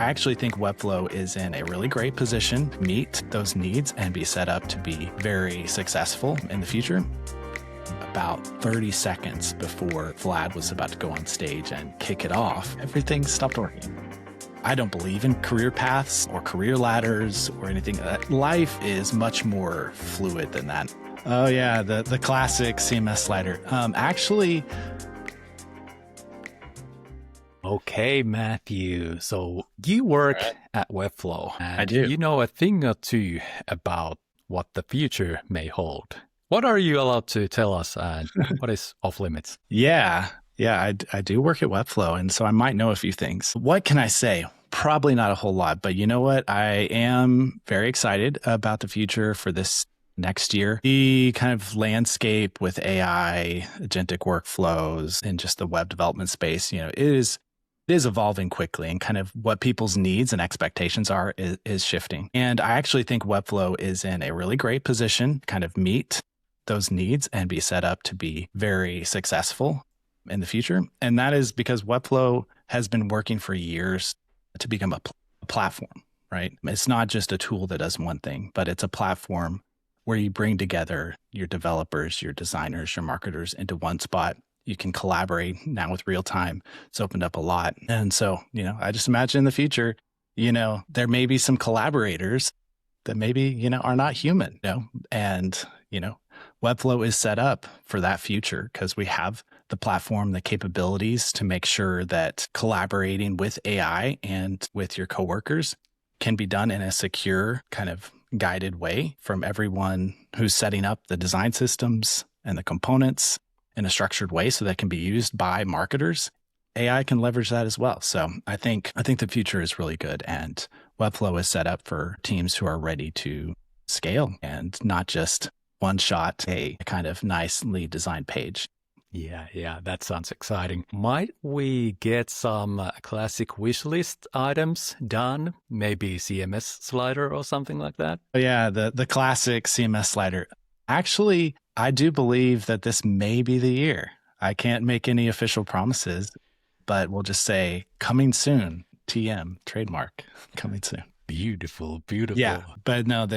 I actually think Webflow is in a really great position to meet those needs and be set up to be very successful in the future. About 30 seconds before Vlad was about to go on stage and kick it off, everything stopped working. I don't believe in career paths or career ladders or anything. Life is much more fluid than that. Oh yeah, the classic CMS slider. Okay, Matthew. So you work at Webflow. And I do. You know a thing or two about what the future may hold. What are you allowed to tell us and what is off limits? Yeah, I do work at Webflow, and so I might know a few things. What can I say? Probably not a whole lot, but you know what? I am very excited about the future for this next year. The kind of landscape with AI, agentic workflows, and just the web development space, it is evolving quickly, and kind of what people's needs and expectations are is shifting. And I actually think Webflow is in a really great position to kind of meet those needs and be set up to be very successful in the future. And that is because Webflow has been working for years to become a platform, right? It's not just a tool that does one thing, but it's a platform where you bring together your developers, your designers, your marketers into one spot. You can collaborate now with real time. It's opened up a lot. And so, I just imagine in the future, there may be some collaborators that maybe, are not human, and, Webflow is set up for that future because we have the platform, the capabilities to make sure that collaborating with AI and with your coworkers can be done in a secure, kind of guided way from everyone who's setting up the design systems and the components in a structured way so that can be used by marketers. AI can leverage that as well. So I think the future is really good, and Webflow is set up for teams who are ready to scale and not just one shot a kind of nicely designed page. Yeah, that sounds exciting. Might we get some classic wish list items done? Maybe CMS slider or something like that? Yeah, the classic CMS slider. Actually, I do believe that this may be the year. I can't make any official promises, but we'll just say coming soon. TM, trademark, coming soon. Beautiful. Yeah, but no,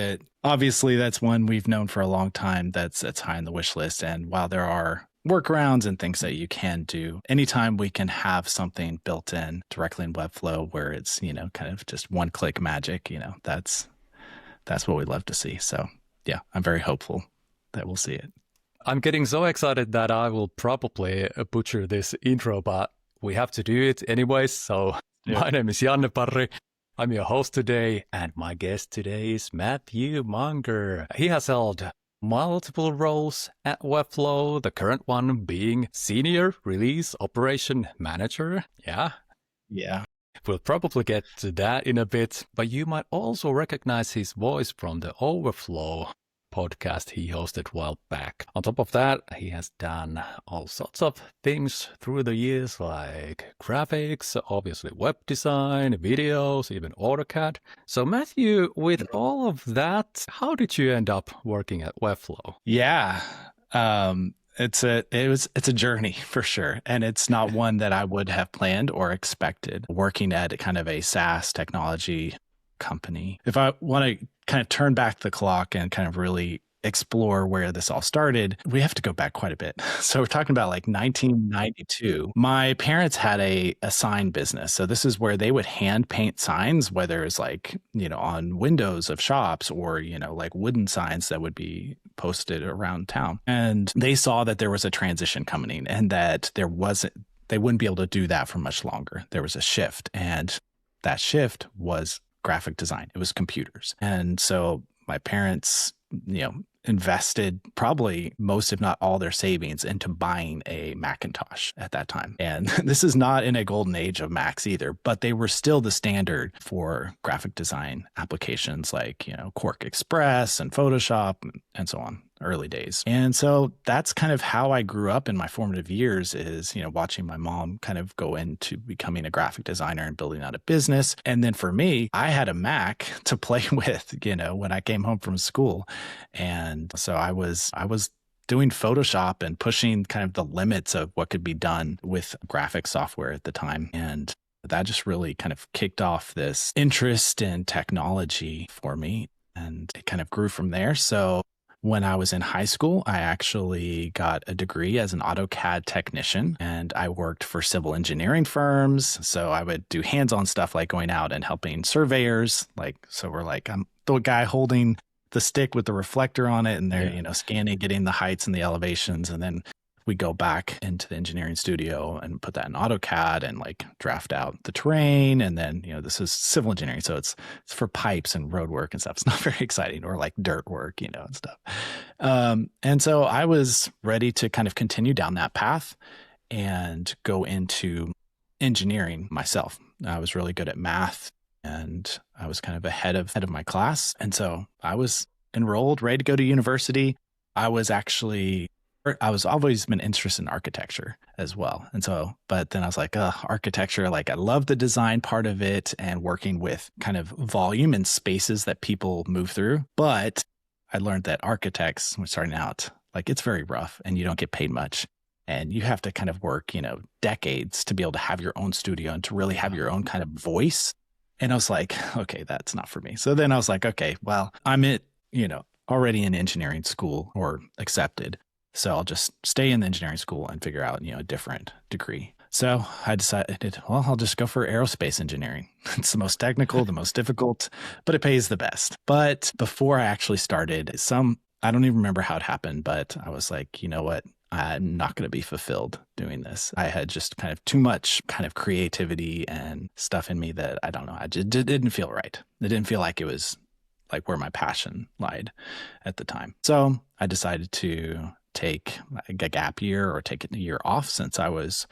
obviously that's one we've known for a long time that's high on the wish list. And while there are workarounds and things that you can do, anytime we can have something built in directly in Webflow where it's, kind of just one click magic, that's what we love to see. So yeah, I'm very hopeful that we'll see it. I'm getting so excited that I will probably butcher this intro, but we have to do it anyways. So My name is Janne Parri. I'm your host today, and my guest today is Matthew Munger. He has held multiple roles at Webflow, the current one being Senior Release Operation Manager. Yeah. We'll probably get to that in a bit, but you might also recognize his voice from the Overflow podcast he hosted a while back. On top of that, he has done all sorts of things through the years, like graphics, obviously web design, videos, even AutoCAD. So Matthew, with all of that, how did you end up working at Webflow? Yeah, it's a journey for sure, and it's not one that I would have planned or expected. Working at kind of a SaaS technology company, if I want to kind of turn back the clock and kind of really explore where this all started, we have to go back quite a bit. So we're talking about like 1992. My parents had a sign business. So this is where they would hand paint signs, whether it's like, on windows of shops or, like wooden signs that would be posted around town. And they saw that there was a transition coming and that they wouldn't be able to do that for much longer. There was a shift, and that shift was graphic design. It was computers. And so my parents, invested probably most, if not all, their savings into buying a Macintosh at that time. And this is not in a golden age of Macs either, but they were still the standard for graphic design applications like, Quark Express and Photoshop and so on, early days. And so that's kind of how I grew up in my formative years is, watching my mom kind of go into becoming a graphic designer and building out a business. And then for me, I had a Mac to play with, when I came home from school. And so I was doing Photoshop and pushing kind of the limits of what could be done with graphic software at the time. And that just really kind of kicked off this interest in technology for me. And it kind of grew from there. So when I was in high school, I actually got a degree as an AutoCAD technician, and I worked for civil engineering firms. So I would do hands-on stuff like going out and helping surveyors. I'm the guy holding the stick with the reflector on it, and they're, scanning, getting the heights and the elevations. And then we go back into the engineering studio and put that in AutoCAD and like draft out the terrain. And then, this is civil engineering. So it's for pipes and road work and stuff. It's not very exciting, or like dirt work, and stuff. And so I was ready to kind of continue down that path and go into engineering myself. I was really good at math, and I was kind of ahead of my class. And so I was enrolled, ready to go to university. I was always been interested in architecture as well. And so, but then I was like, architecture, like I love the design part of it and working with kind of volume and spaces that people move through. But I learned that architects, when starting out, like it's very rough and you don't get paid much. And you have to kind of work, decades to be able to have your own studio and to really have your own kind of voice. And I was like, okay, that's not for me. So then I was like, okay, well, I'm already in engineering school or accepted. So I'll just stay in the engineering school and figure out, a different degree. So I decided, well, I'll just go for aerospace engineering. It's the most technical, the most difficult, but it pays the best. But before I actually started, I don't even remember how it happened, but I was like, you know what? I'm not going to be fulfilled doing this. I had just kind of too much kind of creativity and stuff in me that I don't know. I just didn't feel right. It didn't feel like it was like where my passion lied at the time. So I decided to take a gap year or take a year off, since I was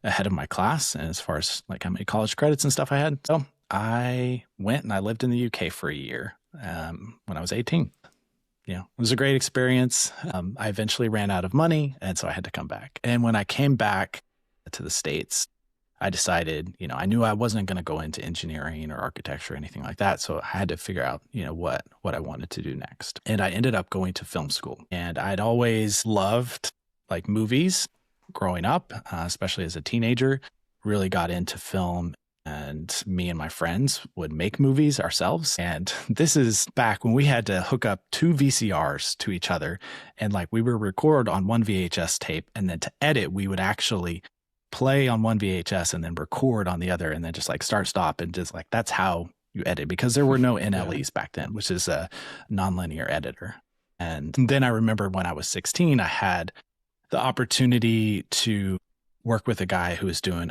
ahead of my class and as far as like how many college credits and stuff I had. So I went and I lived in the UK for a year when I was 18. It was a great experience. I eventually ran out of money, and so I had to come back. And when I came back to the States, I decided, I knew I wasn't going to go into engineering or architecture or anything like that. So I had to figure out, what I wanted to do next. And I ended up going to film school. And I'd always loved like movies growing up, especially as a teenager, really got into film. And me and my friends would make movies ourselves. And this is back when we had to hook up 2 VCRs to each other. And like we would record on one VHS tape. And then to edit, we would actually play on one VHS and then record on the other, and then just like start, stop, and just like that's how you edit, because there were no NLEs back then, which is a nonlinear editor. And then I remember when I was 16, I had the opportunity to work with a guy who was doing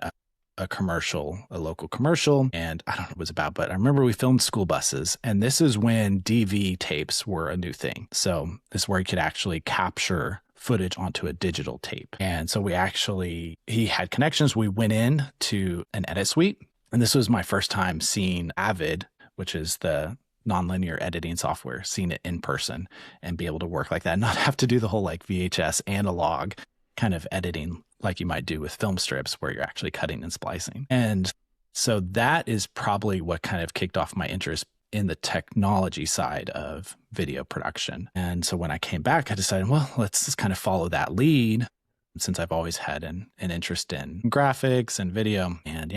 a commercial, a local commercial, and I don't know what it was about, but I remember we filmed school buses, and this is when DV tapes were a new thing. So this is where you could actually capture footage onto a digital tape. And so he had connections. We went in to an edit suite, and this was my first time seeing Avid, which is the nonlinear editing software, seeing it in person and be able to work like that, not have to do the whole like VHS analog kind of editing like you might do with film strips where you're actually cutting and splicing. And so that is probably what kind of kicked off my interest in the technology side of video production. And so when I came back, I decided, well, let's just kind of follow that lead, since I've always had an interest in graphics and video. And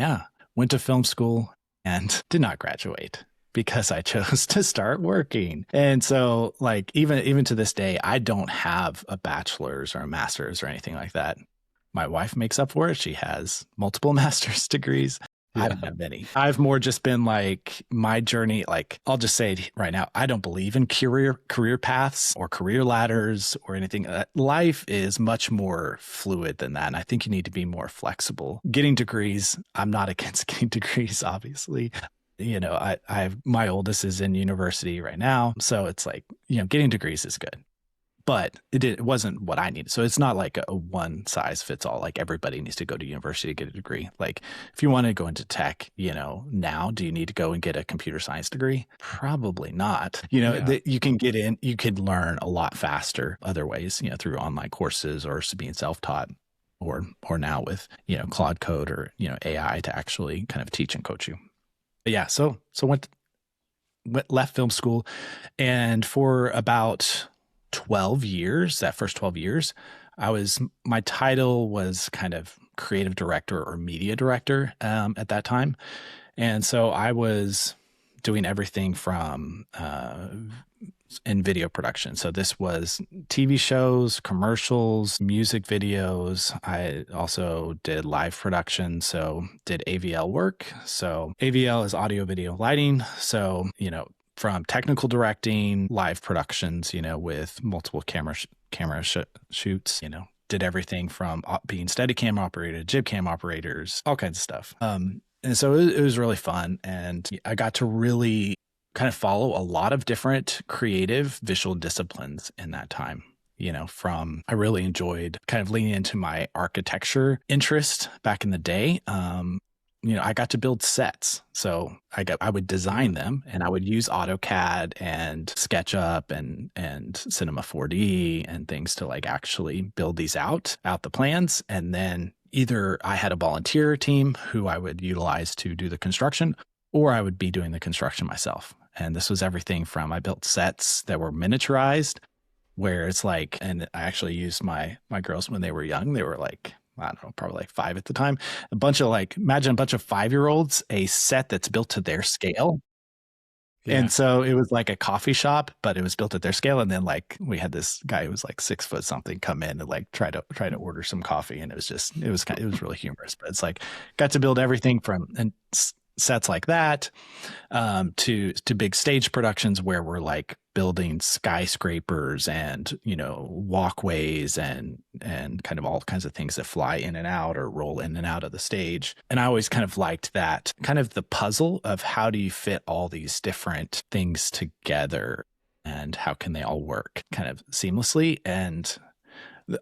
went to film school and did not graduate because I chose to start working. And so like even to this day, I don't have a bachelor's or a master's or anything like that. My wife makes up for it. She has multiple master's degrees. I don't have any. I've more just been like my journey. Like I'll just say it right now, I don't believe in career paths or career ladders or anything. Life is much more fluid than that. And I think you need to be more flexible. Getting degrees, I'm not against getting degrees, obviously. My oldest is in university right now. So it's like, getting degrees is good. But it wasn't what I needed. So it's not like a one size fits all. Like everybody needs to go to university to get a degree. Like if you want to go into tech, now, do you need to go and get a computer science degree? Probably not. You can get in, you could learn a lot faster other ways, through online courses or being self-taught or now with, Claude Code or, AI to actually kind of teach and coach you. But so left film school, and for about 12 years, that first 12 years, my title was kind of creative director or media director at that time. And so I was doing everything from in video production. So this was TV shows, commercials, music videos. I also did live production, so did AVL work. So AVL is audio, video, lighting. So, from technical directing, live productions, with multiple camera shoots, did everything from being Steadicam operator, Jibcam operators, all kinds of stuff. And so it was really fun. And I got to really kind of follow a lot of different creative visual disciplines in that time. I really enjoyed kind of leaning into my architecture interest back in the day. I got to build sets. So I would design them, and I would use AutoCAD and SketchUp and Cinema 4D and things to like actually build these out the plans. And then either I had a volunteer team who I would utilize to do the construction, or I would be doing the construction myself. And this was everything from, I built sets that were miniaturized, where it's like, and I actually used my girls when they were young. They were like, I don't know, probably like 5 at the time. Imagine a bunch of 5-year-olds, a set that's built to their scale. Yeah. And so it was like a coffee shop, but it was built at their scale. And then like we had this guy who was like 6 foot something come in and like try to order some coffee. And it was really humorous, but it's like got to build everything from sets like that to big stage productions where we're like building skyscrapers and walkways and kind of all kinds of things that fly in and out or roll in and out of the stage. And I always kind of liked that kind of the puzzle of how do you fit all these different things together and how can they all work kind of seamlessly. And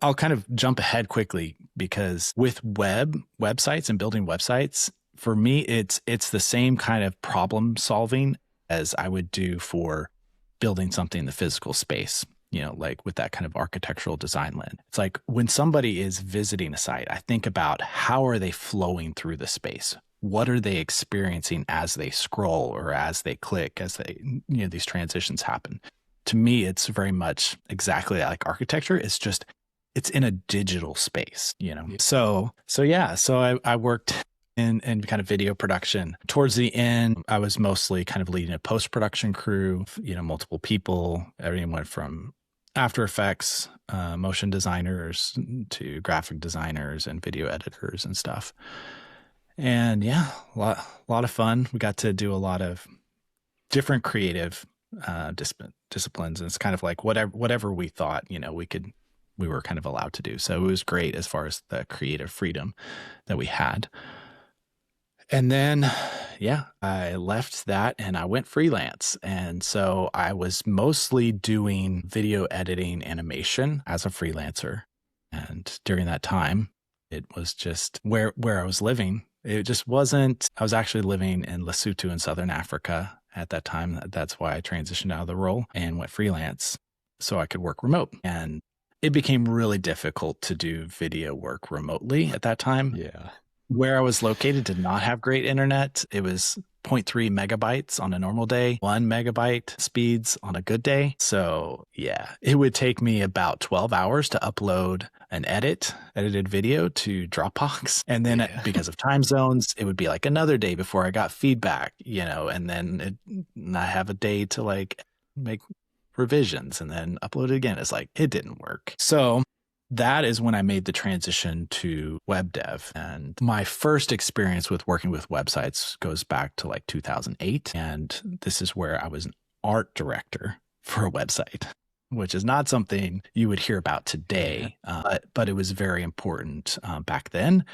I'll kind of jump ahead quickly because with websites and building websites, for me, it's the same kind of problem solving as I would do for building something in the physical space, like with that kind of architectural design lens. It's like when somebody is visiting a site, I think about how are they flowing through the space? What are they experiencing as they scroll or as they click, as they, these transitions happen? To me, it's very much exactly like architecture. It's in a digital space, So I worked in kind of video production. Towards the end, I was mostly kind of leading a post-production crew, multiple people. Everyone went from After Effects, motion designers to graphic designers and video editors and stuff. And yeah, a lot of fun. We got to do a lot of different creative disciplines. And it's kind of like whatever we thought, we were kind of allowed to do. So it was great as far as the creative freedom that we had. And then, I left that and I went freelance. And so I was mostly doing video editing animation as a freelancer. And during that time, it was just where I was living. It just wasn't, I was actually living in Lesotho in Southern Africa at that time. That's why I transitioned out of the role and went freelance so I could work remote. And it became really difficult to do video work remotely at that time. Yeah. Where I was located did not have great internet. It was 0.3 megabytes on a normal day, 1 megabyte speeds on a good day. So yeah, it would take me about 12 hours to upload an edited video to Dropbox. And then because of time zones, it would be like another day before I got feedback, and then I have a day to like make revisions and then upload it again. It's like, it didn't work. So that is when I made the transition to web dev. And my first experience with working with websites goes back to like 2008. And this is where I was an art director for a website, which is not something you would hear about today, but it was very important back then.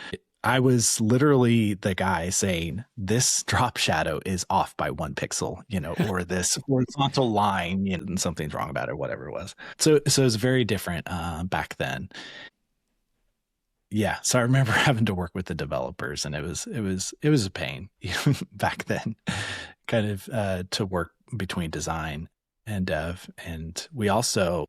I was literally the guy saying, this drop shadow is off by 1 pixel, or this horizontal line, and something's wrong about it, whatever it was. So it was very different back then. Yeah. So I remember having to work with the developers, and it was a pain back then, kind of to work between design and dev. And we also,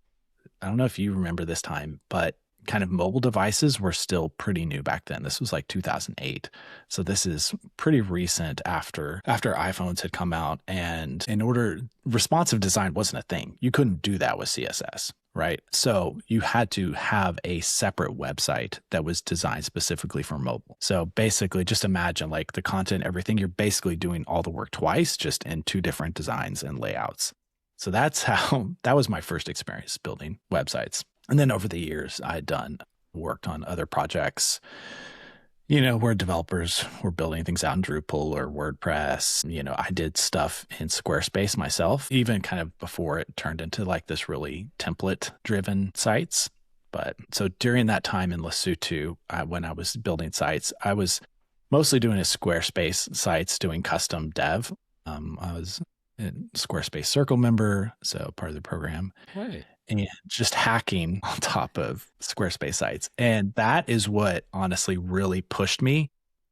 I don't know if you remember this time, but kind of mobile devices were still pretty new back then. This was like 2008. So this is pretty recent after iPhones had come out. And responsive design wasn't a thing. You couldn't do that with CSS, right? So you had to have a separate website that was designed specifically for mobile. So basically just imagine like the content, everything, you're basically doing all the work twice, just in two different designs and layouts. So that was my first experience building websites. And then over the years, worked on other projects, where developers were building things out in Drupal or WordPress. I did stuff in Squarespace myself, even kind of before it turned into like this really template-driven sites. But so during that time in Lesotho, when I was building sites, I was mostly doing Squarespace sites, doing custom dev. I was a Squarespace Circle member, so part of the program. Hey. And just hacking on top of Squarespace sites. And that is what honestly really pushed me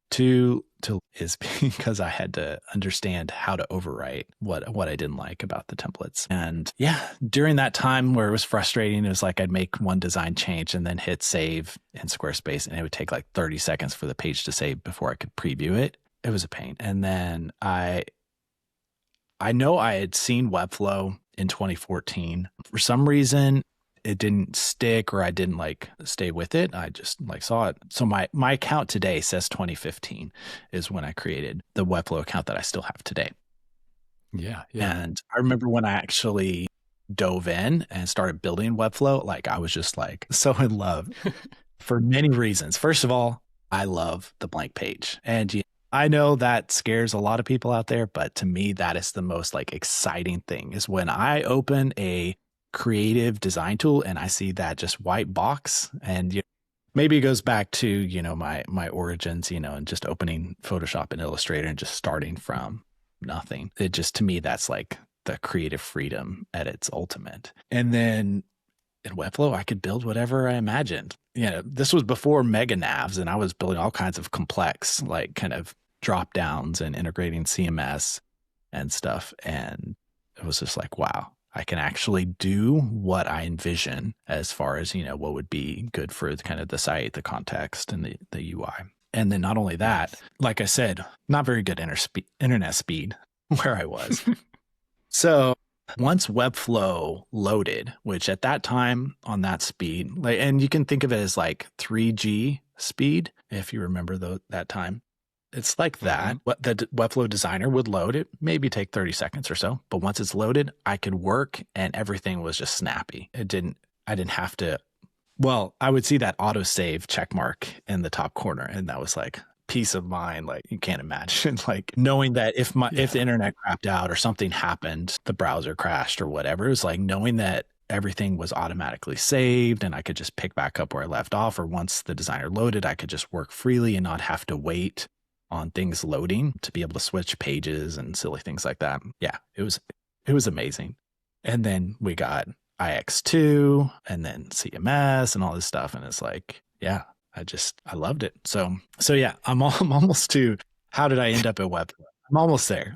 to is because I had to understand how to overwrite what I didn't like about the templates. And yeah, during that time where it was frustrating, it was like I'd make one design change and then hit save in Squarespace, and it would take like 30 seconds for the page to save before I could preview it. It was a pain. And then I know I had seen Webflow in 2014. For some reason, it didn't stick, or I didn't like stay with it. I just like saw it. So my account today says 2015 is when I created the Webflow account that I still have today. Yeah. And I remember when I actually dove in and started building Webflow, like I was just like so in love for many reasons. First of all, I love the blank page. And I know that scares a lot of people out there, but to me, that is the most like exciting thing is when I open a creative design tool and I see that just white box. And maybe it goes back to, my origins, and just opening Photoshop and Illustrator and just starting from nothing. It just, to me, that's like the creative freedom at its ultimate. And then in Webflow, I could build whatever I imagined. This was before mega navs, and I was building all kinds of complex, like kind of drop downs and integrating CMS and stuff. And it was just like, wow, I can actually do what I envision as far as, what would be good for kind of the site, the context, and the UI. And then not only that, like I said, not very good internet speed where I was. So once Webflow loaded, which at that time on that speed, and you can think of it as like 3G speed, if you remember that time. It's like that. What the Webflow designer would load it, maybe take 30 seconds or so. But once it's loaded, I could work and everything was just snappy. I didn't have to, I would see that autosave check mark in the top corner. And that was like peace of mind. Like you can't imagine like knowing that if the internet crapped out or something happened, the browser crashed or whatever, it was like knowing that everything was automatically saved and I could just pick back up where I left off. Or once the designer loaded, I could just work freely and not have to wait on things loading to be able to switch pages and silly things like that. Yeah, it was amazing. And then we got IX2 and then CMS and all this stuff. And it's like, yeah, I loved it. So yeah, I'm almost to how did I end up at Webflow? I'm almost there.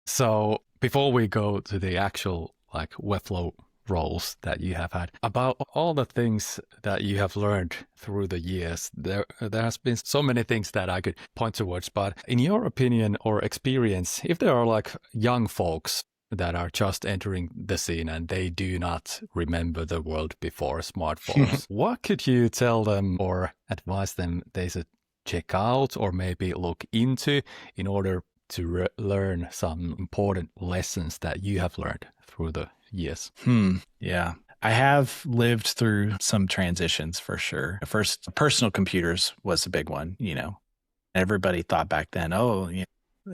So before we go to the actual like Webflow roles that you have had, about all the things that you have learned through the years, there has been so many things that I could point towards, but in your opinion or experience, if there are like young folks that are just entering the scene and they do not remember the world before smartphones, what could you tell them or advise them they should check out or maybe look into in order to learn some important lessons that you have learned through the years? Yeah. I have lived through some transitions for sure. First, personal computers was a big one, Everybody thought back then,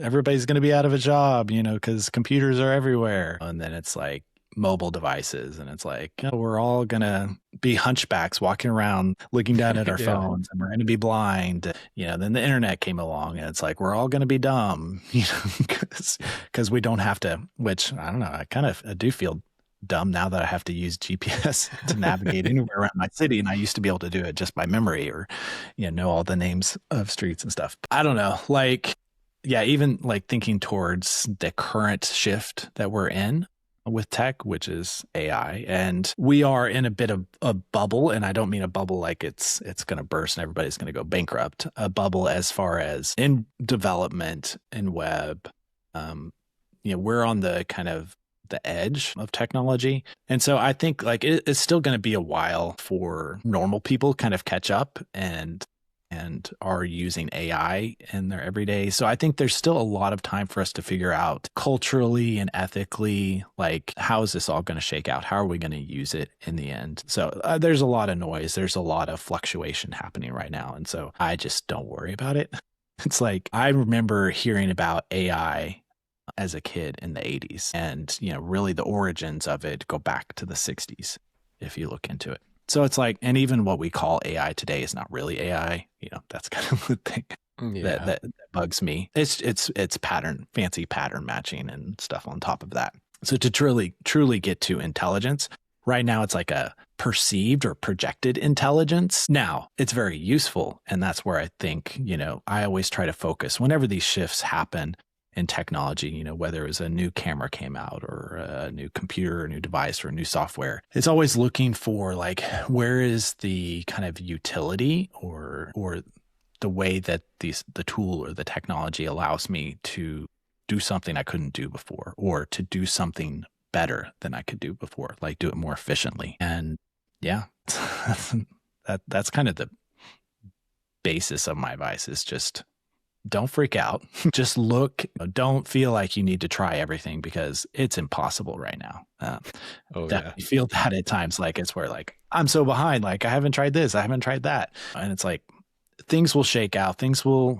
everybody's going to be out of a job, because computers are everywhere. And then it's like mobile devices. And it's like, we're all going to be hunchbacks walking around looking down at our phones, and we're going to be blind. Then the internet came along and it's like, we're all going to be dumb, because we don't have to, which I don't know. I do feel dumb now that I have to use GPS to navigate anywhere around my city. And I used to be able to do it just by memory or, know all the names of streets and stuff. I don't know. Like, yeah, even like thinking towards the current shift that we're in, with tech, which is AI. And we are in a bit of a bubble. And I don't mean a bubble like it's going to burst and everybody's going to go bankrupt. A bubble as far as in development in web. We're on the kind of the edge of technology. And so I think like it's still going to be a while for normal people kind of catch up and are using AI in their everyday. So I think there's still a lot of time for us to figure out culturally and ethically, like, how is this all going to shake out? How are we going to use it in the end? So there's a lot of noise. There's a lot of fluctuation happening right now. And so I just don't worry about it. It's like, I remember hearing about AI as a kid in the 80s. And, really the origins of it go back to the 60s, if you look into it. So it's like, and even what we call AI today is not really AI. That's kind of the thing that bugs me. It's fancy pattern matching and stuff on top of that. So to truly get to intelligence, right now it's like a perceived or projected intelligence. Now it's very useful. And that's where I think, I always try to focus whenever these shifts happen in technology, whether it was a new camera came out or a new computer, or a new device or a new software, it's always looking for like, where is the kind of utility or the way that the tool or the technology allows me to do something I couldn't do before, or to do something better than I could do before, like do it more efficiently. And yeah, that's kind of the basis of my advice, is just don't freak out. Just look. Don't feel like you need to try everything, because it's impossible right now. You feel that at times, like it's where like, I'm so behind, like I haven't tried this, I haven't tried that. And it's like, things will shake out, things will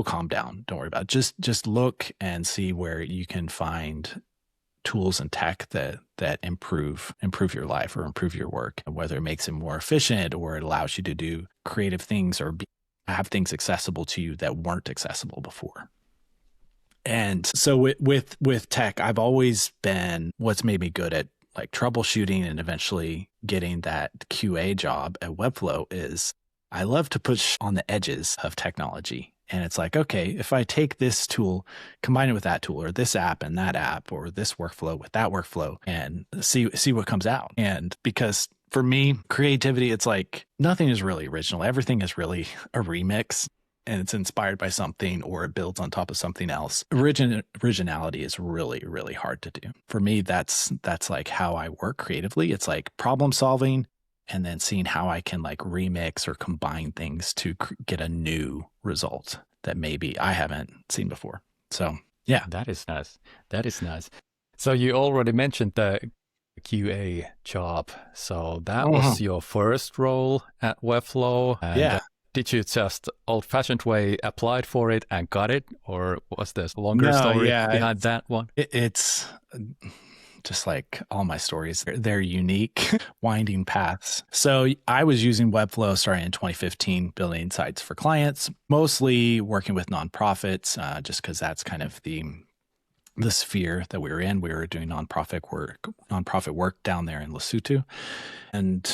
calm down. Don't worry about it. Just look and see where you can find tools and tech that improve your life or improve your work, whether it makes it more efficient or it allows you to do creative things or have things accessible to you that weren't accessible before. And so with tech, I've always been, what's made me good at like troubleshooting and eventually getting that QA job at Webflow is I love to push on the edges of technology. And it's like, okay, if I take this tool, combine it with that tool, or this app and that app, or this workflow with that workflow, and see what comes out. And because for me, creativity, it's like nothing is really original. Everything is really a remix, and it's inspired by something or it builds on top of something else. Originality is really, really hard to do. For me, that's like how I work creatively. It's like problem solving and then seeing how I can like remix or combine things to get a new result that maybe I haven't seen before. So yeah. That is nice. So you already mentioned the QA job. So that was your first role at Webflow. And did you just old-fashioned way applied for it and got it? Or was there a longer story behind that one? It's just like all my stories. They're unique, winding paths. So I was using Webflow starting in 2015, building sites for clients, mostly working with nonprofits, just because that's kind of the sphere that we were in. We were doing nonprofit work down there in Lesotho. And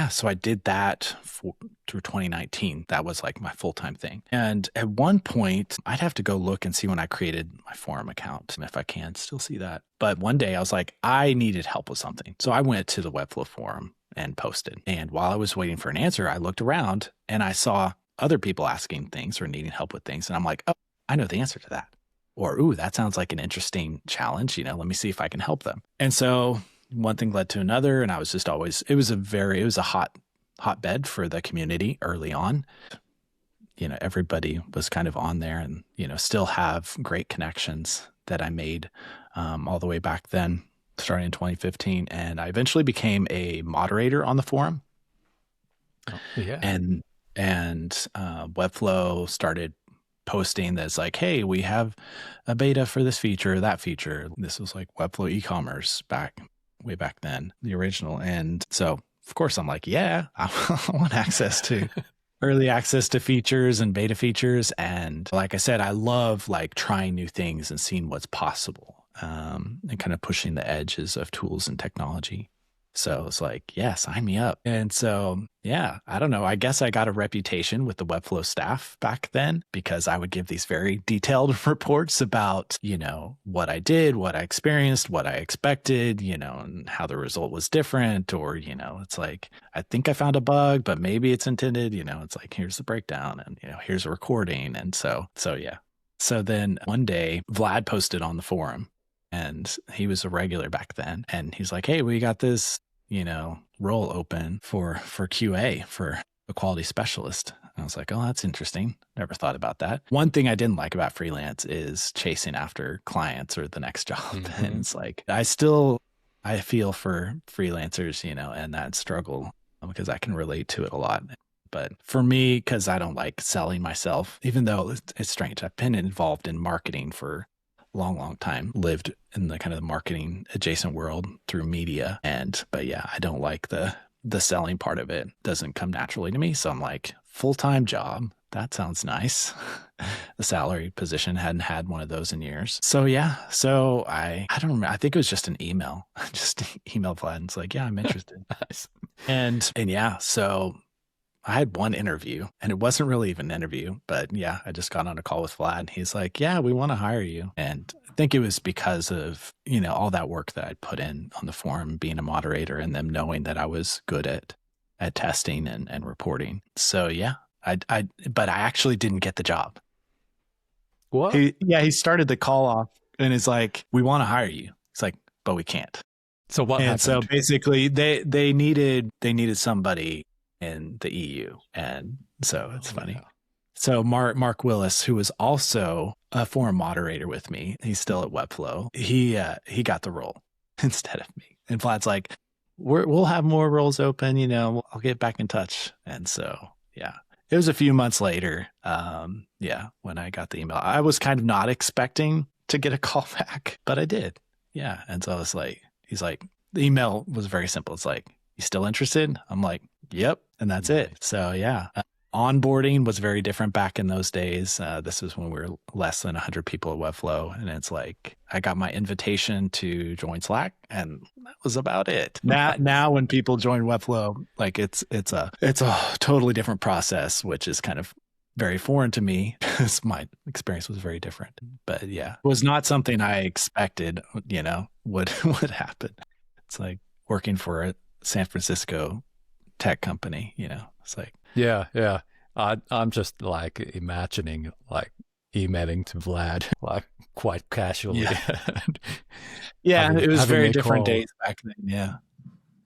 so I did that through 2019. That was like my full-time thing. And at one point, I'd have to go look and see when I created my forum account, if I can still see that. But one day I was like, I needed help with something. So I went to the Webflow forum and posted. And while I was waiting for an answer, I looked around and I saw other people asking things or needing help with things. And I'm like, oh, I know the answer to that. Or, ooh, that sounds like an interesting challenge. Let me see if I can help them. And so one thing led to another. And I was just always, it was a hotbed for the community early on. Everybody was kind of on there and, still have great connections that I made all the way back then, starting in 2015. And I eventually became a moderator on the forum. Oh, yeah. And Webflow started posting that's like, hey, we have a beta for this feature, that feature. This was like Webflow e-commerce way back then, the original. And so of course I'm like, yeah, I want early access to features and beta features. And like I said, I love like trying new things and seeing what's possible, and kind of pushing the edges of tools and technology. So it's like, yeah, sign me up. And so, yeah, I don't know. I guess I got a reputation with the Webflow staff back then because I would give these very detailed reports about, what I did, what I experienced, what I expected, and how the result was different. Or, it's like, I think I found a bug, but maybe it's intended, it's like, here's the breakdown and, here's a recording. And so yeah. So then one day, Vlad posted on the forum. And he was a regular back then. And he's like, hey, we got this, role open for QA, for a quality specialist. And I was like, oh, that's interesting. Never thought about that. One thing I didn't like about freelance is chasing after clients or the next job. Mm-hmm. And it's like, I feel for freelancers, and that struggle because I can relate to it a lot. But for me, because I don't like selling myself, even though it's strange, I've been involved in marketing for long time, lived in the kind of marketing adjacent world through media. But yeah, I don't like the selling part of it. Doesn't come naturally to me. So I'm like, full-time job. That sounds nice. The salary position, hadn't had one of those in years. So yeah, I don't remember. I think it was just an email. Just email Vlad and it's like, yeah, I'm interested. Nice. And yeah, so I had one interview and it wasn't really even an interview, but yeah, I just got on a call with Vlad and he's like, yeah, we want to hire you. And I think it was because of, all that work that I'd put in on the forum, being a moderator and them knowing that I was good at testing and reporting. So yeah, but I actually didn't get the job. What? He started the call off and is like, we want to hire you. It's like, but we can't. So what happened? So basically they needed somebody in the EU. And so it's funny. Yeah. So Mark Willis, who was also a forum moderator with me, he's still at Webflow. He got the role instead of me. And Vlad's like, we'll have more roles open, I'll get back in touch. And so, yeah, it was a few months later. When I got the email, I was kind of not expecting to get a call back, but I did. Yeah. And so I was like, he's like, the email was very simple. It's like, you still interested? I'm like, yep. And that's it. So yeah, onboarding was very different back in those days. This is when we were less than 100 people at Webflow. And it's like, I got my invitation to join Slack and that was about it. Now when people join Webflow, like it's a totally different process, which is kind of very foreign to me because my experience was very different. But yeah, it was not something I expected, would happen. It's like working for a San Francisco tech company, it's like, yeah. I'm just like imagining like emailing to Vlad like quite casually. Yeah, it was very different days back then.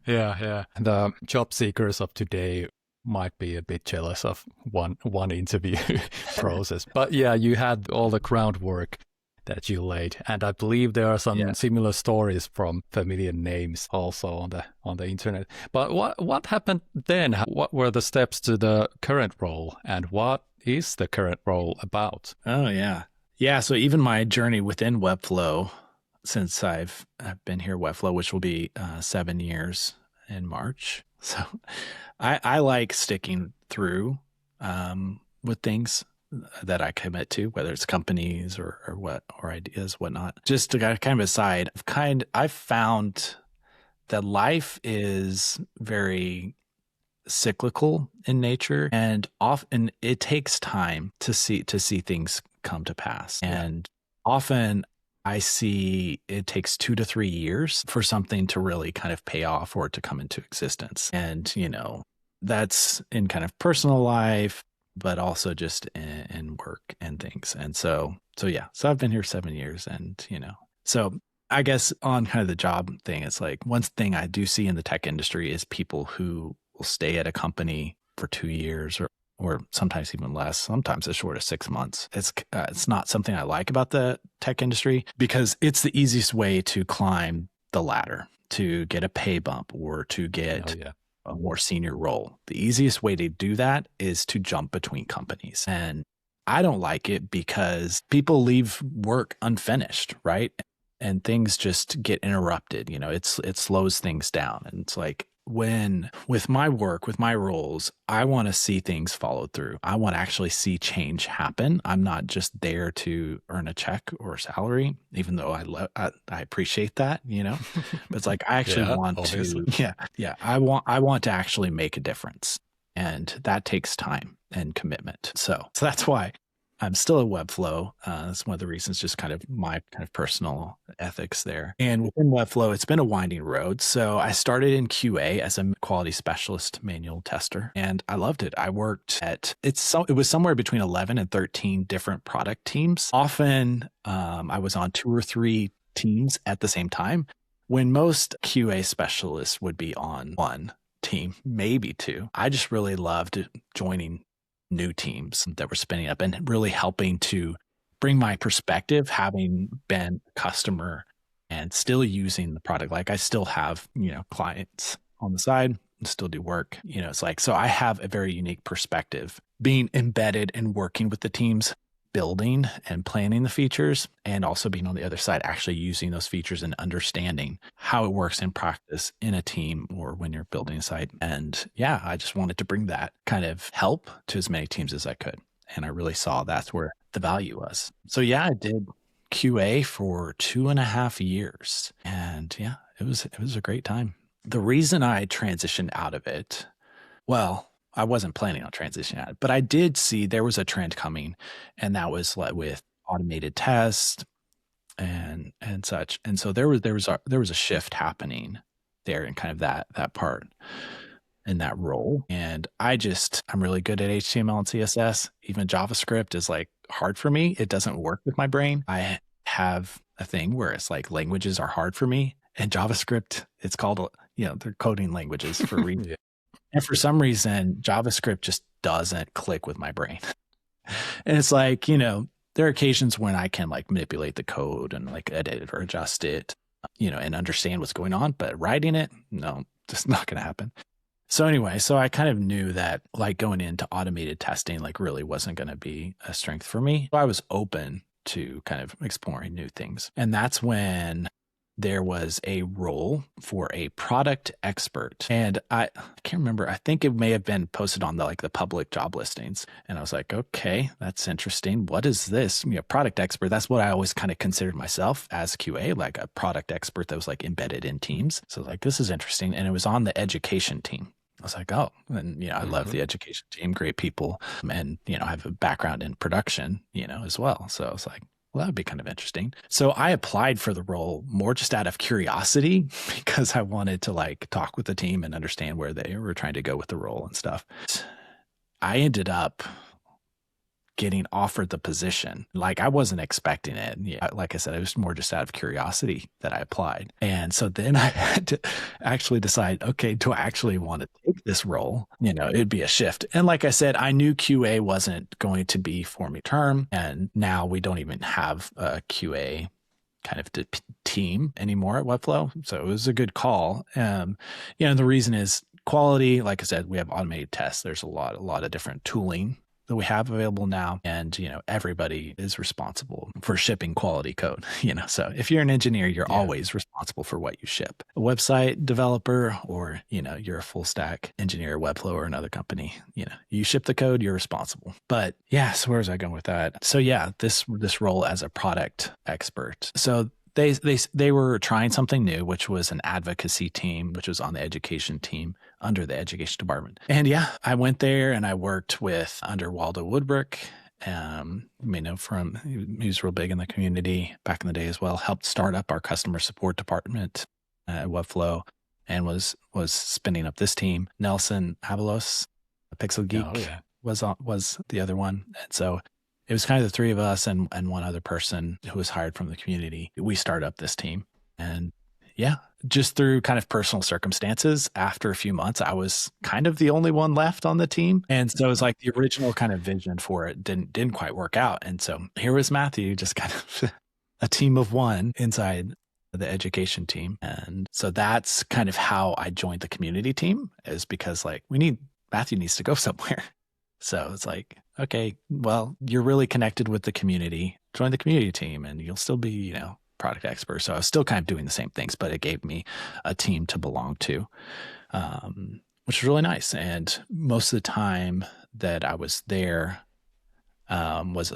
Yeah. The job seekers of today might be a bit jealous of one interview process, but yeah, you had all the groundwork that you laid, and I believe there are some similar stories from familiar names also on the internet. But what happened then? What were the steps to the current role, and what is the current role about? Oh yeah. So even my journey within Webflow, since I've been here at Webflow, which will be 7 years in March. So I like sticking through with things that I commit to, whether it's companies or ideas, whatnot. Just to kind of aside, I've found that life is very cyclical in nature, and often it takes time to see things come to pass. And often I see it takes 2 to 3 years for something to really kind of pay off or to come into existence. And, that's in kind of personal life, but also just in work and things. And so I've been here 7 years and, so I guess on kind of the job thing, it's like one thing I do see in the tech industry is people who will stay at a company for 2 years or sometimes even less, sometimes as short as 6 months. It's not something I like about the tech industry because it's the easiest way to climb the ladder, to get a pay bump or to get a more senior role. The easiest way to do that is to jump between companies. And I don't like it because people leave work unfinished, right? And things just get interrupted. It slows things down. And it's like, with my work, with my roles, I want to see things followed through. I want to actually see change happen. I'm not just there to earn a check or salary, even though I appreciate that, but it's like, I actually want obviously. I want to actually make a difference. And that takes time and commitment. So that's why I'm still at Webflow. That's one of the reasons, just kind of my kind of personal ethics there. And within Webflow, it's been a winding road. So I started in QA as a quality specialist manual tester, and I loved it. I worked it was somewhere between 11 and 13 different product teams. Often I was on 2 or 3 teams at the same time, when most QA specialists would be on 1 team, maybe 2. I just really loved joining new teams that were spinning up and really helping to bring my perspective, having been a customer and still using the product. Like, I still have, clients on the side and still do work, it's like, so I have a very unique perspective being embedded and working with the teams, building and planning the features, and also being on the other side, actually using those features and understanding how it works in practice in a team or when you're building a site. And yeah, I just wanted to bring that kind of help to as many teams as I could. And I really saw that's where the value was. So yeah, I did QA for 2.5 years. And yeah, it was a great time. The reason I transitioned out of it, well, I wasn't planning on transitioning out, but I did see there was a trend coming, and that was with automated tests and such. And so there was a shift happening there in kind of that part in that role. And I'm really good at HTML and CSS. Even JavaScript is like hard for me. It doesn't work with my brain. I have a thing where it's like languages are hard for me, and JavaScript, it's called, they're coding languages for a reason. Yeah. And for some reason, JavaScript just doesn't click with my brain. And it's like, there are occasions when I can like manipulate the code and like edit it or adjust it, and understand what's going on, but writing it, no, just not going to happen. So anyway, I kind of knew that like going into automated testing, like really wasn't going to be a strength for me. So I was open to kind of exploring new things. And that's when there was a role for a product expert. And I can't remember, I think it may have been posted on the public job listings. And I was like, okay, that's interesting. What is this? Product expert. That's what I always kind of considered myself as QA, like a product expert that was like embedded in teams. So like, this is interesting. And it was on the education team. I was like, oh, and I love the education team, great people. And, I have a background in production, as well. So I was like, well, that would be kind of interesting. So I applied for the role more just out of curiosity, because I wanted to like talk with the team and understand where they were trying to go with the role and stuff. I ended up getting offered the position. Like, I wasn't expecting it. Yeah, like I said, it was more just out of curiosity that I applied. And so then I had to actually decide, okay, do I actually want to take this role? It'd be a shift. And like I said, I knew QA wasn't going to be for me term. And now we don't even have a QA kind of team anymore at Webflow. So it was a good call. And the reason is quality. Like I said, we have automated tests. There's a lot of different tooling that we have available now. And, everybody is responsible for shipping quality code, so if you're an engineer, you're always responsible for what you ship. A website developer, or, you're a full stack engineer at Webflow or another company, you ship the code, you're responsible. But yeah, so where was I going with that? So yeah, this role as a product expert. So they were trying something new, which was an advocacy team, which was on the education team under the education department. And yeah, I went there and I worked under Waldo Woodbrook. He was real big in the community back in the day as well. Helped start up our customer support department at Webflow, and was spinning up this team. Nelson Avalos, a Pixel Geek, was the other one. And so it was kind of the 3 of us and one other person who was hired from the community. We started up this team. And yeah, just through kind of personal circumstances, after a few months, I was kind of the only one left on the team. And so it was like the original kind of vision for it didn't quite work out. And so here was Matthew, just kind of a team of 1 inside the education team. And so that's kind of how I joined the community team, is because like Matthew needs to go somewhere. So it's like, okay, well, you're really connected with the community. Join the community team and you'll still be, product expert. So I was still kind of doing the same things, but it gave me a team to belong to. which was really nice. And most of the time that I was there was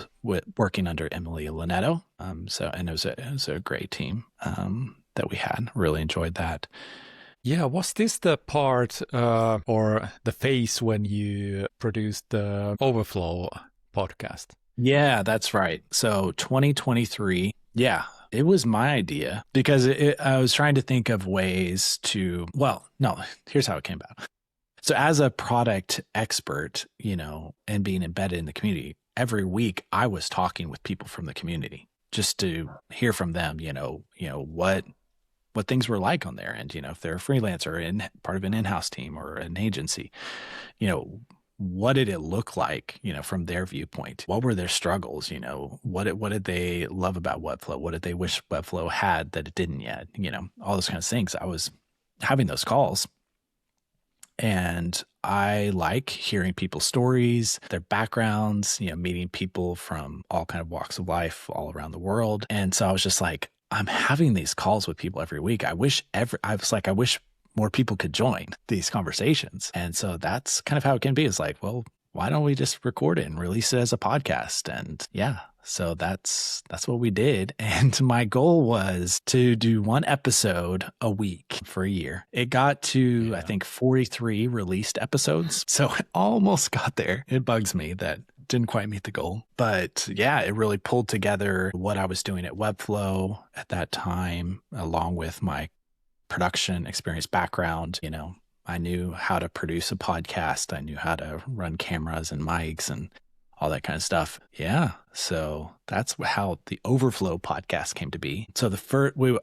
working under Emily Linetto. And it was a great team that we had. Really enjoyed that. Yeah, was this the part or the phase when you produced the Overflow podcast? Yeah, that's right. So 2023, yeah, it was my idea because I was trying to think of ways to, well, no, here's how it came about. So as a product expert, and being embedded in the community, every week I was talking with people from the community just to hear from them, what things were like on there. And, if they're a freelancer and part of an in-house team or an agency, what did it look like, from their viewpoint? What were their struggles? What did they love about Webflow? What did they wish Webflow had that it didn't yet? All those kinds of things. I was having those calls. And I like hearing people's stories, their backgrounds, meeting people from all kind of walks of life all around the world. And so I was just like, I'm having these calls with people every week. I wish more people could join these conversations. And so that's kind of how it can be. It's like, well, why don't we just record it and release it as a podcast? And yeah, so that's what we did. And my goal was to do one episode a week for a year. It got to, I think, 43 released episodes. So it almost got there. It bugs me that didn't quite meet the goal. But yeah, it really pulled together what I was doing at Webflow at that time, along with my production experience background. I knew how to produce a podcast. I knew how to run cameras and mics and all that kind of stuff. Yeah. So that's how the Overflow podcast came to be. So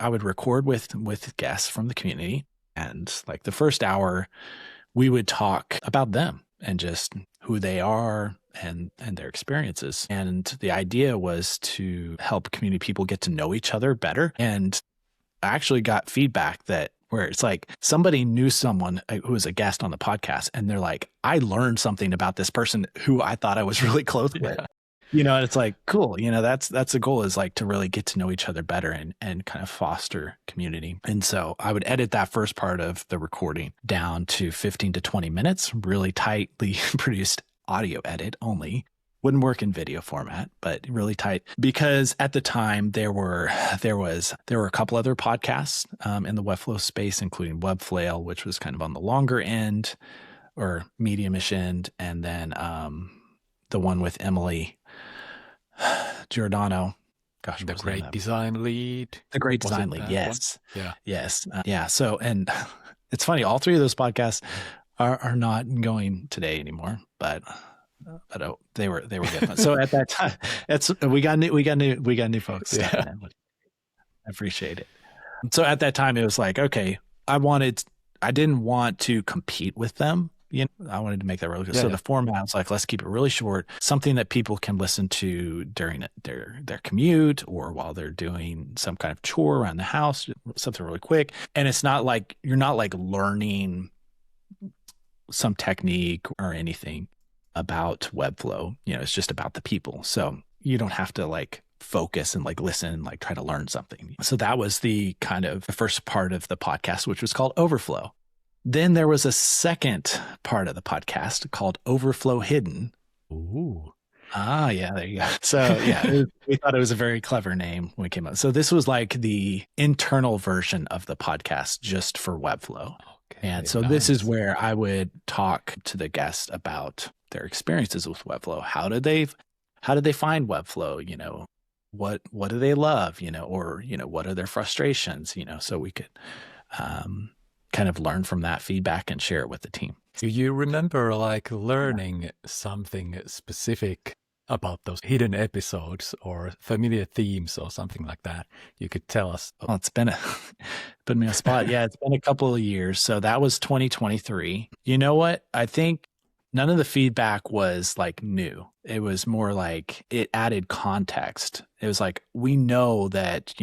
I would record with guests from the community, and like the first hour, we would talk about them and just who they are and their experiences. And the idea was to help community people get to know each other better. And I actually got feedback where it's like somebody knew someone who was a guest on the podcast, and they're like, I learned something about this person who I thought I was really close with. And it's like, cool. That's the goal, is like to really get to know each other better and kind of foster community. And so I would edit that first part of the recording down to 15 to 20 minutes, really tightly produced audio edit only. Wouldn't work in video format, but really tight, because at the time there were a couple other podcasts in the Webflow space, including Webflow, which was kind of on the longer end or medium-ish end, and then the one with Emily Giordano. Gosh, the great design lead. The great design lead. Yes. One? Yeah. Yes. Yeah. So, and it's funny, all three of those podcasts are not going today anymore, but they were good. So at that time, we got new folks. Yeah. I appreciate it. So at that time, it was like, okay, I didn't want to compete with them. I wanted to make that really good. So the format was like, let's keep it really short, something that people can listen to during their commute or while they're doing some kind of chore around the house, something really quick. And it's not like you're not like learning some technique or anything about Webflow. It's just about the people. So you don't have to like focus and like listen and like try to learn something. So that was the kind of the first part of the podcast, which was called Overflow. Then there was a second part of the podcast called Overflow Hidden. Ooh. Yeah, there you go. So yeah, we thought it was a very clever name when it came out. So this was like the internal version of the podcast just for Webflow. Okay, and so this is where I would talk to the guests about their experiences with Webflow. How did they find Webflow? What do they love? Or what are their frustrations? So we could kind of learn from that feedback and share it with the team. Do you remember like learning something specific about those hidden episodes or familiar themes or something like that? You could tell us. Well, it's been put me on a spot. Yeah, it's been a couple of years. So that was 2023. You know what? I think none of the feedback was like new. It was more like it added context. It was like, we know that,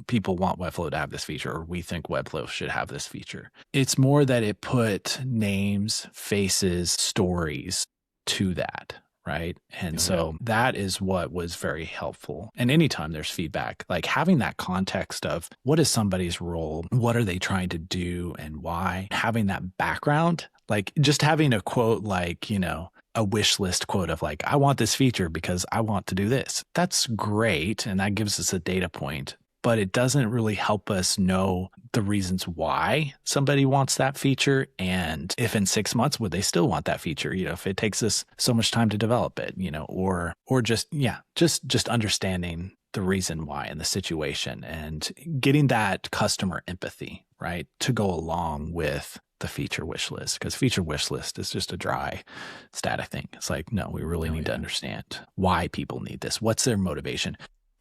people want Webflow to have this feature, or we think Webflow should have this feature. It's more that it put names, faces, stories to that, right? And so that is what was very helpful. And anytime there's feedback, like having that context of what is somebody's role, what are they trying to do and why, having that background, like just having a quote like, a wish list quote of like, I want this feature because I want to do this. That's great. And that gives us a data point, but it doesn't really help us know the reasons why somebody wants that feature. And if in 6 months, would they still want that feature? If it takes us so much time to develop it, or just understanding the reason why in the situation and getting that customer empathy, right, to go along with the feature wish list, because feature wish list is just a dry static thing. It's like, no, we really need to understand why people need this. What's their motivation?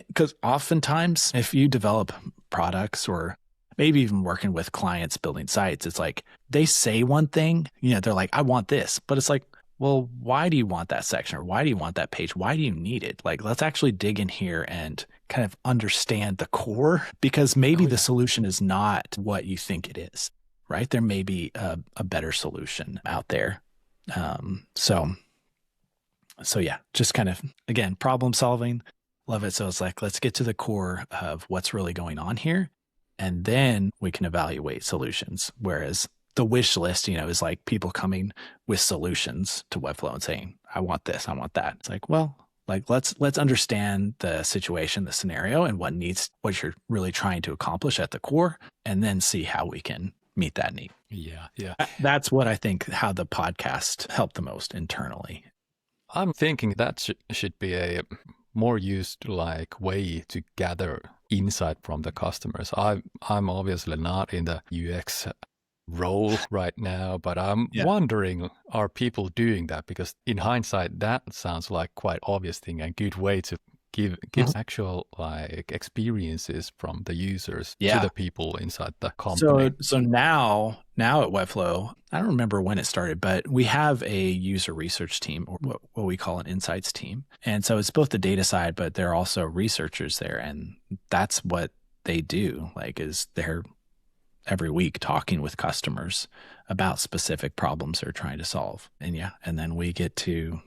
Because oftentimes if you develop products or maybe even working with clients building sites, it's like they say one thing, they're like, I want this, but it's like, well, why do you want that section or why do you want that page? Why do you need it? Like, let's actually dig in here and kind of understand the core, because maybe the solution is not what you think it is. Right? There may be a better solution out there. So yeah, just kind of, again, problem solving. Love it. So it's like, let's get to the core of what's really going on here. And then we can evaluate solutions. Whereas the wish list, is like people coming with solutions to Webflow and saying, I want this, I want that. It's like, well, like let's understand the situation, the scenario, and what you're really trying to accomplish at the core, and then see how we can meet that need. Yeah. That's what I think how the podcast helped the most internally. I'm thinking that should be a more used like way to gather insight from the customers. I'm obviously not in the UX role right now, but I'm wondering, are people doing that? Because in hindsight, that sounds like quite obvious thing and good way to give actual like experiences from the users to the people inside the company. So now at Webflow, I don't remember when it started, but we have a user research team, or what we call an insights team. And so it's both the data side, but there are also researchers there. And that's what they do, like, is they're every week talking with customers about specific problems they're trying to solve. And then we get to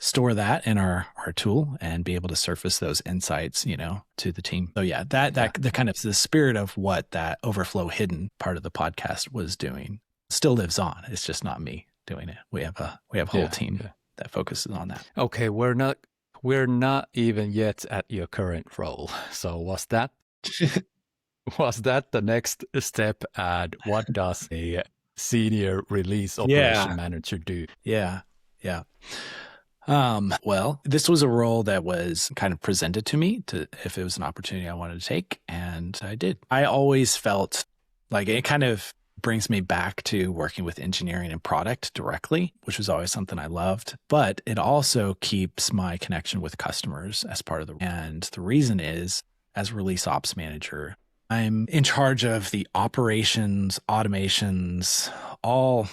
store that in our tool and be able to surface those insights, to the team. So the kind of the spirit of what that Overflow hidden part of the podcast was doing still lives on. It's just not me doing it. We have a whole team that focuses on that. Okay, we're not even yet at your current role. So was that the next step? And what does a senior release operation manager do? Yeah. Well, this was a role that was kind of presented to me if it was an opportunity I wanted to take, and I did. I always felt like it kind of brings me back to working with engineering and product directly, which was always something I loved, but it also keeps my connection with customers as part of and the reason is, as release ops manager, I'm in charge of the operations, automations, all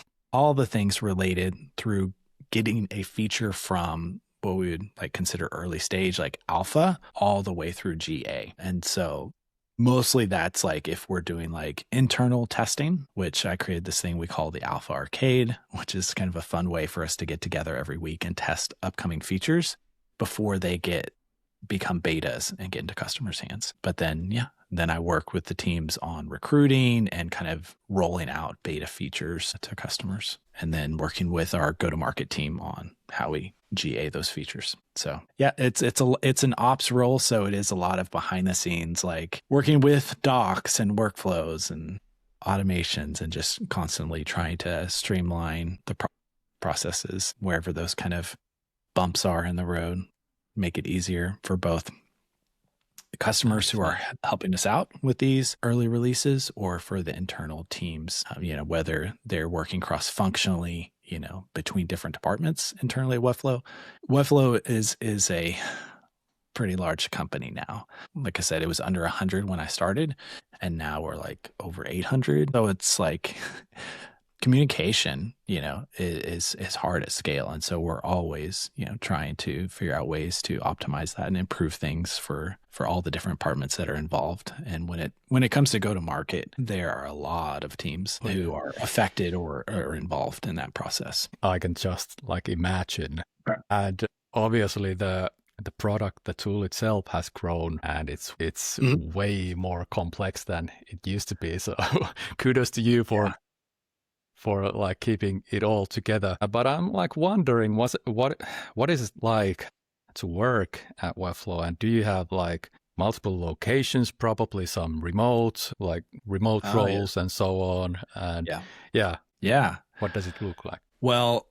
the things related through getting a feature from what we would like consider early stage, like alpha, all the way through GA. And so mostly that's like if we're doing like internal testing, which I created this thing we call the Alpha Arcade, which is kind of a fun way for us to get together every week and test upcoming features before they become betas and get into customers' hands. But then, then I work with the teams on recruiting and kind of rolling out beta features to customers, and then working with our go-to-market team on how we GA those features. So it's an ops role. So it is a lot of behind the scenes, like working with docs and workflows and automations, and just constantly trying to streamline the processes wherever those kind of bumps are in the road, make it easier for both customers who are helping us out with these early releases, or for the internal teams, whether they're working cross-functionally, between different departments internally at Webflow. Webflow is a pretty large company now. Like I said, it was under 100 when I started, and now we're like over 800. So it's like communication, is hard at scale. And so we're always, trying to figure out ways to optimize that and improve things for all the different departments that are involved. And when it comes to go to market, there are a lot of teams who are affected or are involved in that process. I can just imagine. And obviously the product, the tool itself has grown, and it's way more complex than it used to be. So kudos to you for keeping it all together. But I'm wondering, what is it like to work at Webflow, and do you have multiple locations, probably some remote roles and so on? And what does it look like? Well,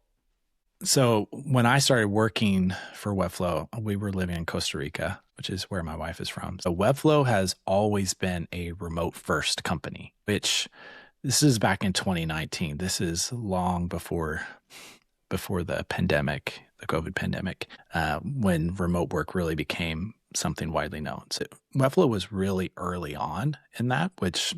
so when I started working for Webflow, we were living in Costa Rica, which is where my wife is from. So Webflow has always been a remote first company, which this is back in 2019. This is long before the pandemic, the COVID pandemic, when remote work really became something widely known. So Webflow was really early on in that, which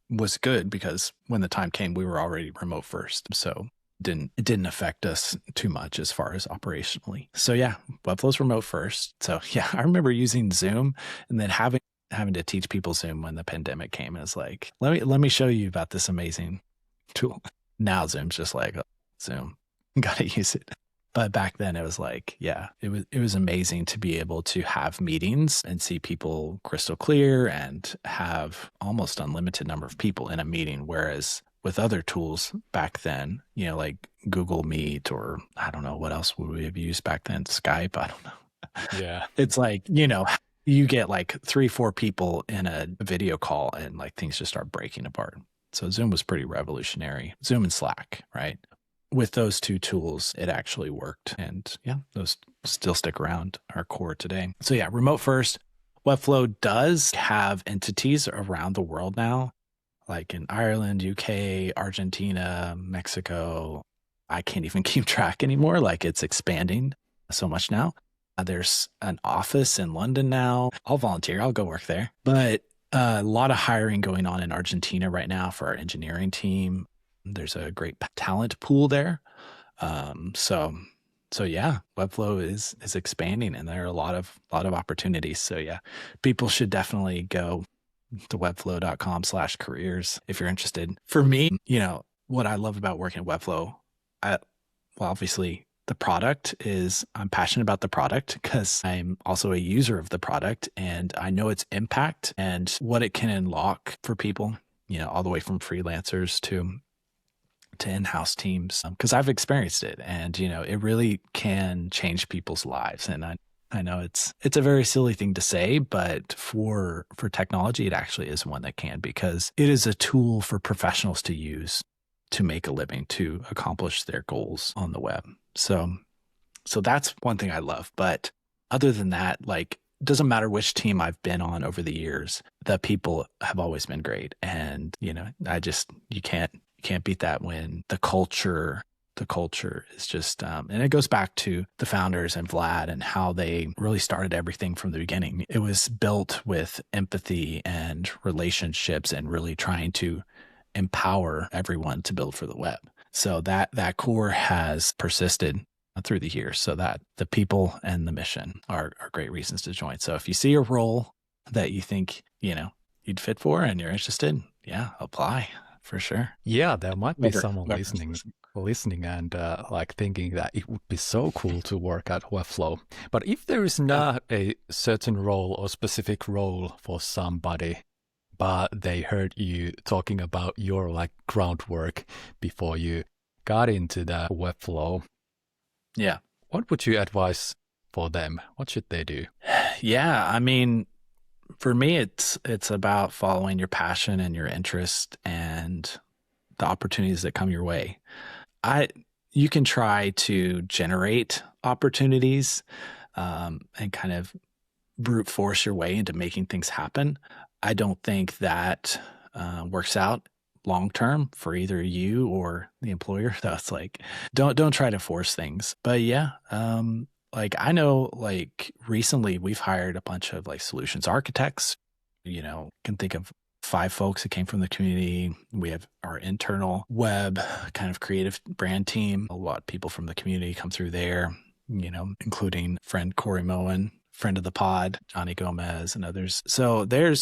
was good because when the time came, we were already remote first. So it didn't affect us too much as far as operationally. So yeah, Webflow's remote first. So yeah, I remember using Zoom and then having to teach people Zoom when the pandemic came. And it's like, let me show you about this amazing tool. Now Zoom's just Zoom, gotta use it. But back then it was it was amazing to be able to have meetings and see people crystal clear and have almost unlimited number of people in a meeting. Whereas with other tools back then, like Google Meet, or I don't know, what else would we have used back then? Skype, I don't know. Yeah. It's you get 3-4 people in a video call and things just start breaking apart. So Zoom was pretty revolutionary. Zoom and Slack, right? With those two tools, it actually worked. And yeah, those still stick around, our core today. So yeah, remote first. Webflow does have entities around the world now, like in Ireland, UK, Argentina, Mexico. I can't even keep track anymore. It's expanding so much now. There's an office in London now. I'll volunteer. I'll go work there. But a lot of hiring going on in Argentina right now for our engineering team. There's a great talent pool there. So yeah, Webflow is expanding, and there are a lot of opportunities. So yeah, people should definitely go to webflow.com/careers if you're interested. For me, what I love about working at Webflow, obviously the product is, I'm passionate about the product because I'm also a user of the product, and I know its impact and what it can unlock for people, all the way from freelancers to in-house teams, because I've experienced it, and it really can change people's lives. And I know it's a very silly thing to say, but for technology, it actually is one that can, because it is a tool for professionals to use to make a living, to accomplish their goals on the web. So that's one thing I love. But other than that, doesn't matter which team I've been on over the years, the people have always been great. And, you can't beat that when the culture is just, and it goes back to the founders and Vlad and how they really started everything from the beginning. It was built with empathy and relationships and really trying to empower everyone to build for the web. So that core has persisted through the years, so that the people and the mission are great reasons to join. So if you see a role that you think, you'd fit for and you're interested, yeah, apply for sure. Yeah, there might be someone listening and thinking that it would be so cool to work at Webflow. But if there is not a certain role or specific role for somebody, but they heard you talking about your groundwork before you got into the Webflow, yeah, what would you advise for them? What should they do? Yeah, I mean, for me, it's about following your passion and your interest and the opportunities that come your way. You can try to generate opportunities and kind of brute force your way into making things happen. I don't think that works out long term for either you or the employer. That's don't try to force things. But yeah, I know recently we've hired a bunch of solutions architects, can think of 5 folks that came from the community. We have our internal web kind of creative brand team. A lot of people from the community come through there, including friend Corey Moen, friend of the pod, Johnny Gomez, and others. So there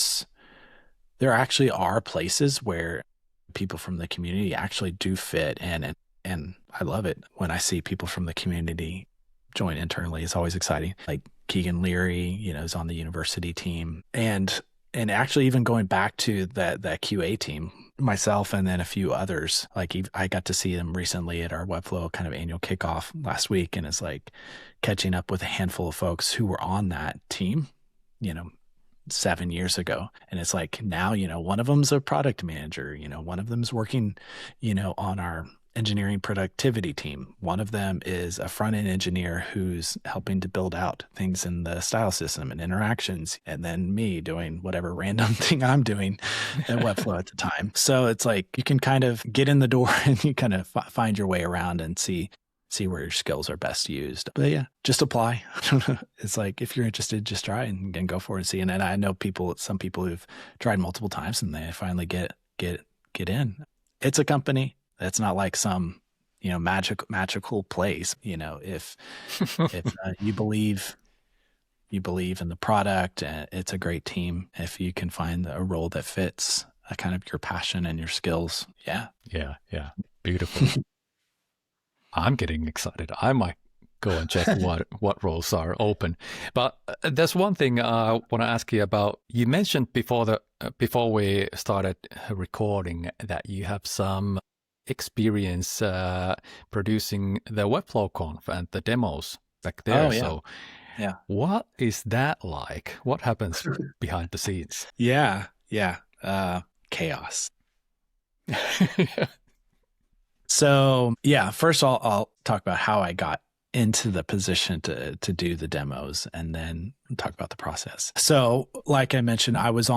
actually are places where people from the community actually do fit in, and I love it when I see people from the community join internally. It's always exciting. Like Keegan Leary, is on the university team, and actually even going back to that QA team, myself and then a few others. Like I got to see them recently at our Webflow kind of annual kickoff last week, and it's like catching up with a handful of folks who were on that team, 7 years ago. And it's like now, one of them's a product manager, one of them's working, on our engineering productivity team. One of them is a front-end engineer who's helping to build out things in the style system and interactions. And then me doing whatever random thing I'm doing at Webflow at the time. So it's like you can kind of get in the door and you kind of find your way around and see where your skills are best used. But yeah, just apply. It's like, if you're interested, just try and go for it and see. And I know some people who've tried multiple times and they finally get in. It's a company. It's not like some, magical place. If you believe in the product, it's a great team. If you can find a role that fits a kind of your passion and your skills. Yeah. Yeah. Beautiful. I'm getting excited. I might go and check what roles are open. But there's one thing I want to ask you about. You mentioned before we started recording that you have some experience producing the WebflowConf and the demos back there. Oh, yeah. So yeah, what is that like? What happens behind the scenes? Yeah. Chaos. So yeah, first I'll talk about how I got into the position to do the demos, and then talk about the process. So like I mentioned, I was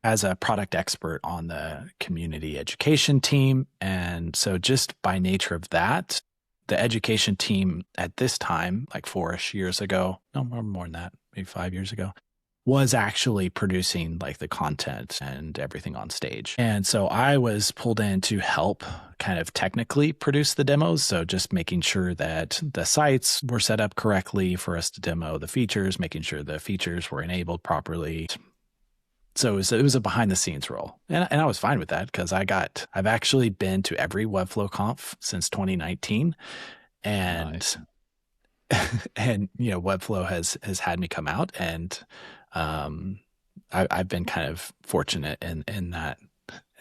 as a product expert on the community education team. And so just by nature of that, the education team at this time, like 4-ish years ago, no, more than that, maybe 5 years ago, was actually producing like the content and everything on stage. And so I was pulled in to help kind of technically produce the demos. So just making sure that the sites were set up correctly for us to demo the features, making sure the features were enabled properly. So it was a behind the scenes role. And I was fine with that because I've actually been to every WebflowConf since 2019. And Nice. and Webflow has had me come out, and I've been kind of fortunate in that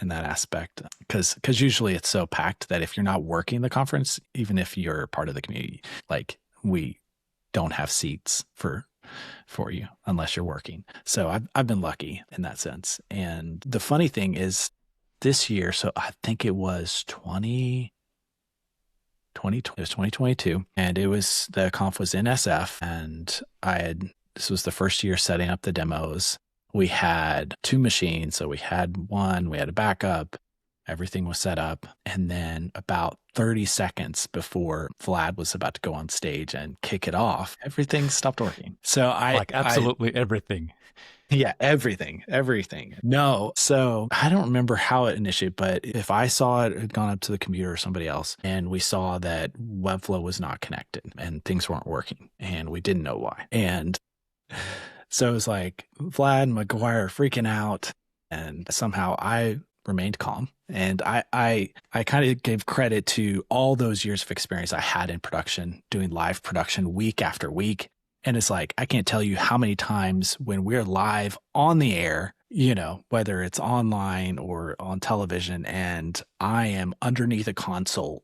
aspect, because usually it's so packed that if you're not working the conference, even if you're part of the community, like we don't have seats for you unless you're working. So I've been lucky in that sense. And the funny thing is this year, so I think it was 2022, and the conf was in SF, and this was the first year setting up the demos. We had 2 machines. So we had one, we had a backup, everything was set up. And then about 30 seconds before Vlad was about to go on stage and kick it off, everything stopped working. So absolutely everything. Yeah, everything. No. So I don't remember how it initiated, but if I saw it had gone up to the computer or somebody else, and we saw that Webflow was not connected and things weren't working, and we didn't know why. And so it was like Vlad and McGuire freaking out, and somehow I remained calm. And I kind of gave credit to all those years of experience I had in production, doing live production week after week. And it's like, I can't tell you how many times when we're live on the air, whether it's online or on television, and I am underneath a console,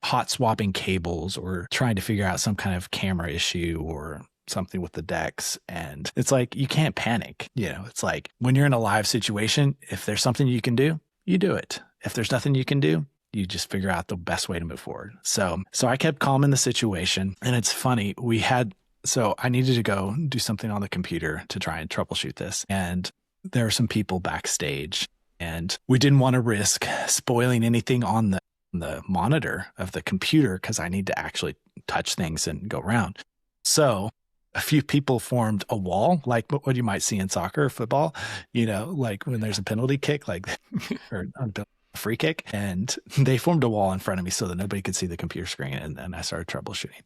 hot swapping cables or trying to figure out some kind of camera issue or something with the decks. And it's like, you can't panic. It's like when you're in a live situation, if there's something you can do, you do it. If there's nothing you can do, you just figure out the best way to move forward. So I kept calm in the situation. And it's funny, so I needed to go do something on the computer to try and troubleshoot this. And there were some people backstage, and we didn't want to risk spoiling anything on the monitor of the computer because I need to actually touch things and go around. So a few people formed a wall, like what you might see in soccer or football, like when there's a penalty kick, like, or a free kick. And they formed a wall in front of me so that nobody could see the computer screen. And then I started troubleshooting.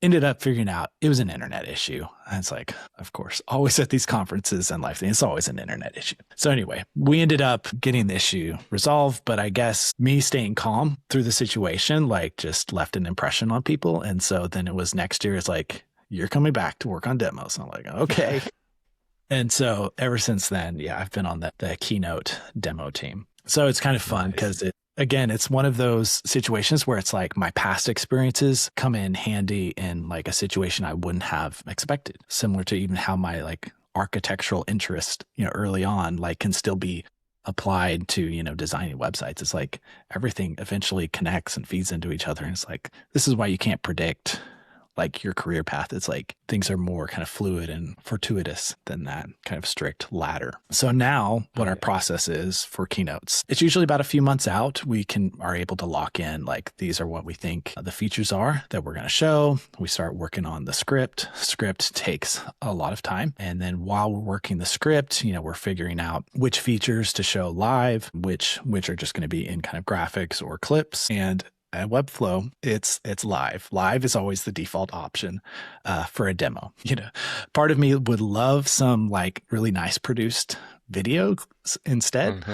Ended up figuring out it was an internet issue. And it's like, of course, always at these conferences and life, it's always an internet issue. So anyway, we ended up getting the issue resolved, but I guess me staying calm through the situation, like just left an impression on people. And so then it was next year, it's like, you're coming back to work on demos. I'm like, okay. And so ever since then, yeah, I've been on the keynote demo team. So it's kind of fun because again, it's one of those situations where it's like my past experiences come in handy in like a situation I wouldn't have expected, similar to even how my like architectural interest, early on, like can still be applied to, designing websites. It's like everything eventually connects and feeds into each other. And it's like, this is why you can't predict like your career path. It's like things are more kind of fluid and fortuitous than that kind of strict ladder. So now what our process is for keynotes, it's usually about a few months out. We are able to lock in, like, these are what we think the features are that we're going to show. We start working on the script. Script takes a lot of time. And then while we're working the script, we're figuring out which features to show live, which are just going to be in kind of graphics or clips. And at Webflow, it's live. Live is always the default option for a demo. Part of me would love some like really nice produced video instead,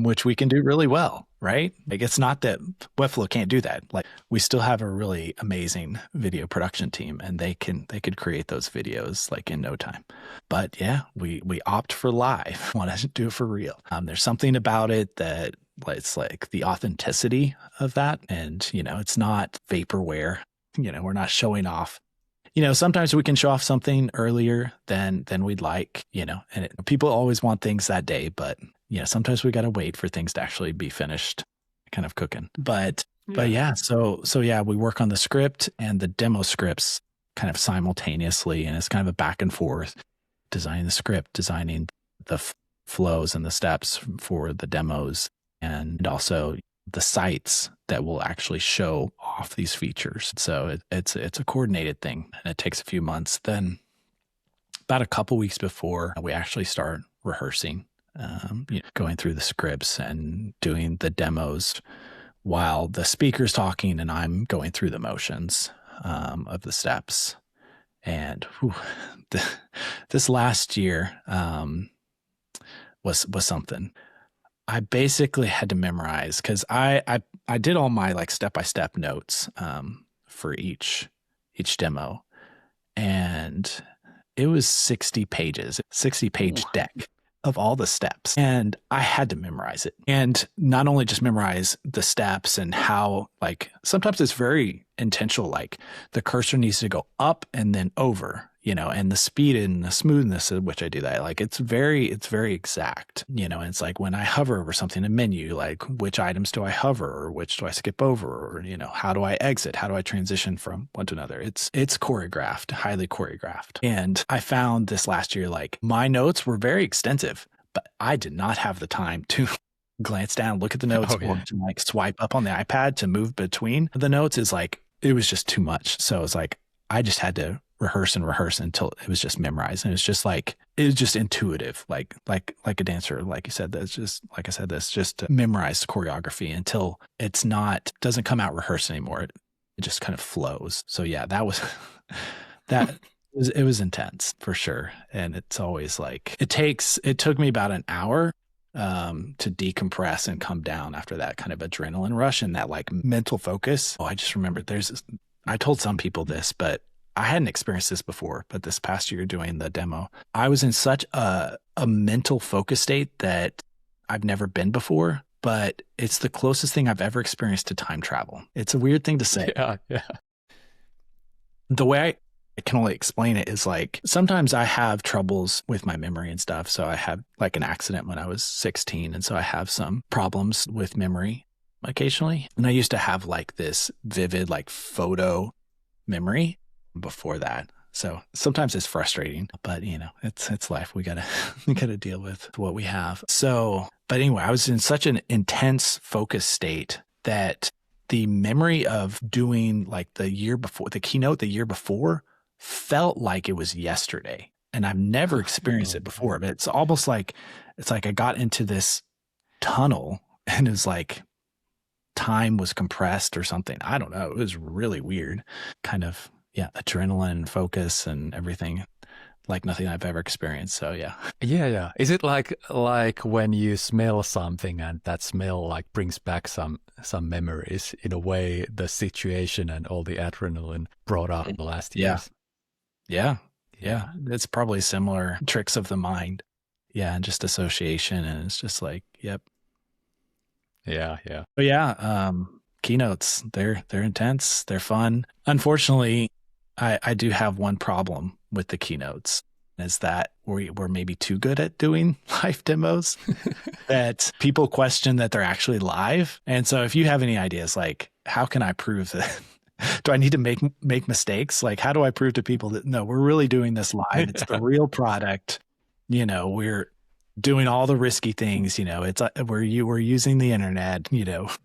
which we can do really well, right? Like, it's not that Webflow can't do that. Like, we still have a really amazing video production team, and they could create those videos like in no time. But yeah, we opt for live. Want to do it for real. There's something about it that it's like the authenticity of that. And, it's not vaporware. We're not showing off. Sometimes we can show off something earlier than we'd like, and people always want things that day. But, sometimes we got to wait for things to actually be finished kind of cooking. But yeah, so yeah, we work on the script and the demo scripts kind of simultaneously. And it's kind of a back and forth, designing the script, designing the flows and the steps for the demos, and also the sites that will actually show off these features. So it's a coordinated thing, and it takes a few months. Then about a couple weeks before we actually start rehearsing, going through the scripts and doing the demos while the speaker's talking and I'm going through the motions of the steps. And this last year was something. I basically had to memorize, because I did all my like step-by-step notes for each demo, and it was 60 pages, 60-page deck of all the steps, and I had to memorize it. And not only just memorize the steps and how, like, sometimes it's very intentional, like the cursor needs to go up and then over, and the speed and the smoothness at which I do that, like it's very exact, and it's like when I hover over something in a menu, like which items do I hover or which do I skip over, or, how do I exit? How do I transition from one to another? It's choreographed, highly choreographed. And I found this last year, like my notes were very extensive, but I did not have the time to glance down, look at the notes, or to like swipe up on the iPad to move between the notes. Is like, it was just too much. So it's like, I just had to rehearse until it was just memorized. And it was just intuitive, like a dancer, like you said, that's just, like I said, that's just memorized choreography until doesn't come out rehearsed anymore. It just kind of flows. So yeah, it was intense for sure. And it's always like, it took me about an hour to decompress and come down after that kind of adrenaline rush and that like mental focus. I just remembered I told some people this, but I hadn't experienced this before, but this past year doing the demo, I was in such a mental focus state that I've never been before, but it's the closest thing I've ever experienced to time travel. It's a weird thing to say. Yeah. The way I can only explain it is like, sometimes I have troubles with my memory and stuff. So I had like an accident when I was 16. And so I have some problems with memory occasionally. And I used to have like this vivid, like photo memory before that. So sometimes it's frustrating, but it's life. We gotta deal with what we have. So, but anyway, I was in such an intense focus state that the memory of doing like the keynote the year before felt like it was yesterday. And I've never experienced it before, but it's almost like, I got into this tunnel and it was like time was compressed or something. I don't know. It was really weird. Kind of, adrenaline, focus and everything like nothing I've ever experienced. So yeah. Yeah. Is it like when you smell something and that smell like brings back some memories in a way, the situation and all the adrenaline brought up the last years? Yeah. It's probably similar tricks of the mind. Yeah. And just association. And it's just like, yep. Yeah. But yeah, keynotes, they're intense. They're fun. Unfortunately, I do have one problem with the keynotes, is that we're maybe too good at doing live demos, that people question that they're actually live. And so if you have any ideas, like, how can I prove that? Do I need to make mistakes? Like, how do I prove to people that, no, we're really doing this live? It's the real product. We're doing all the risky things, it's we're using the internet,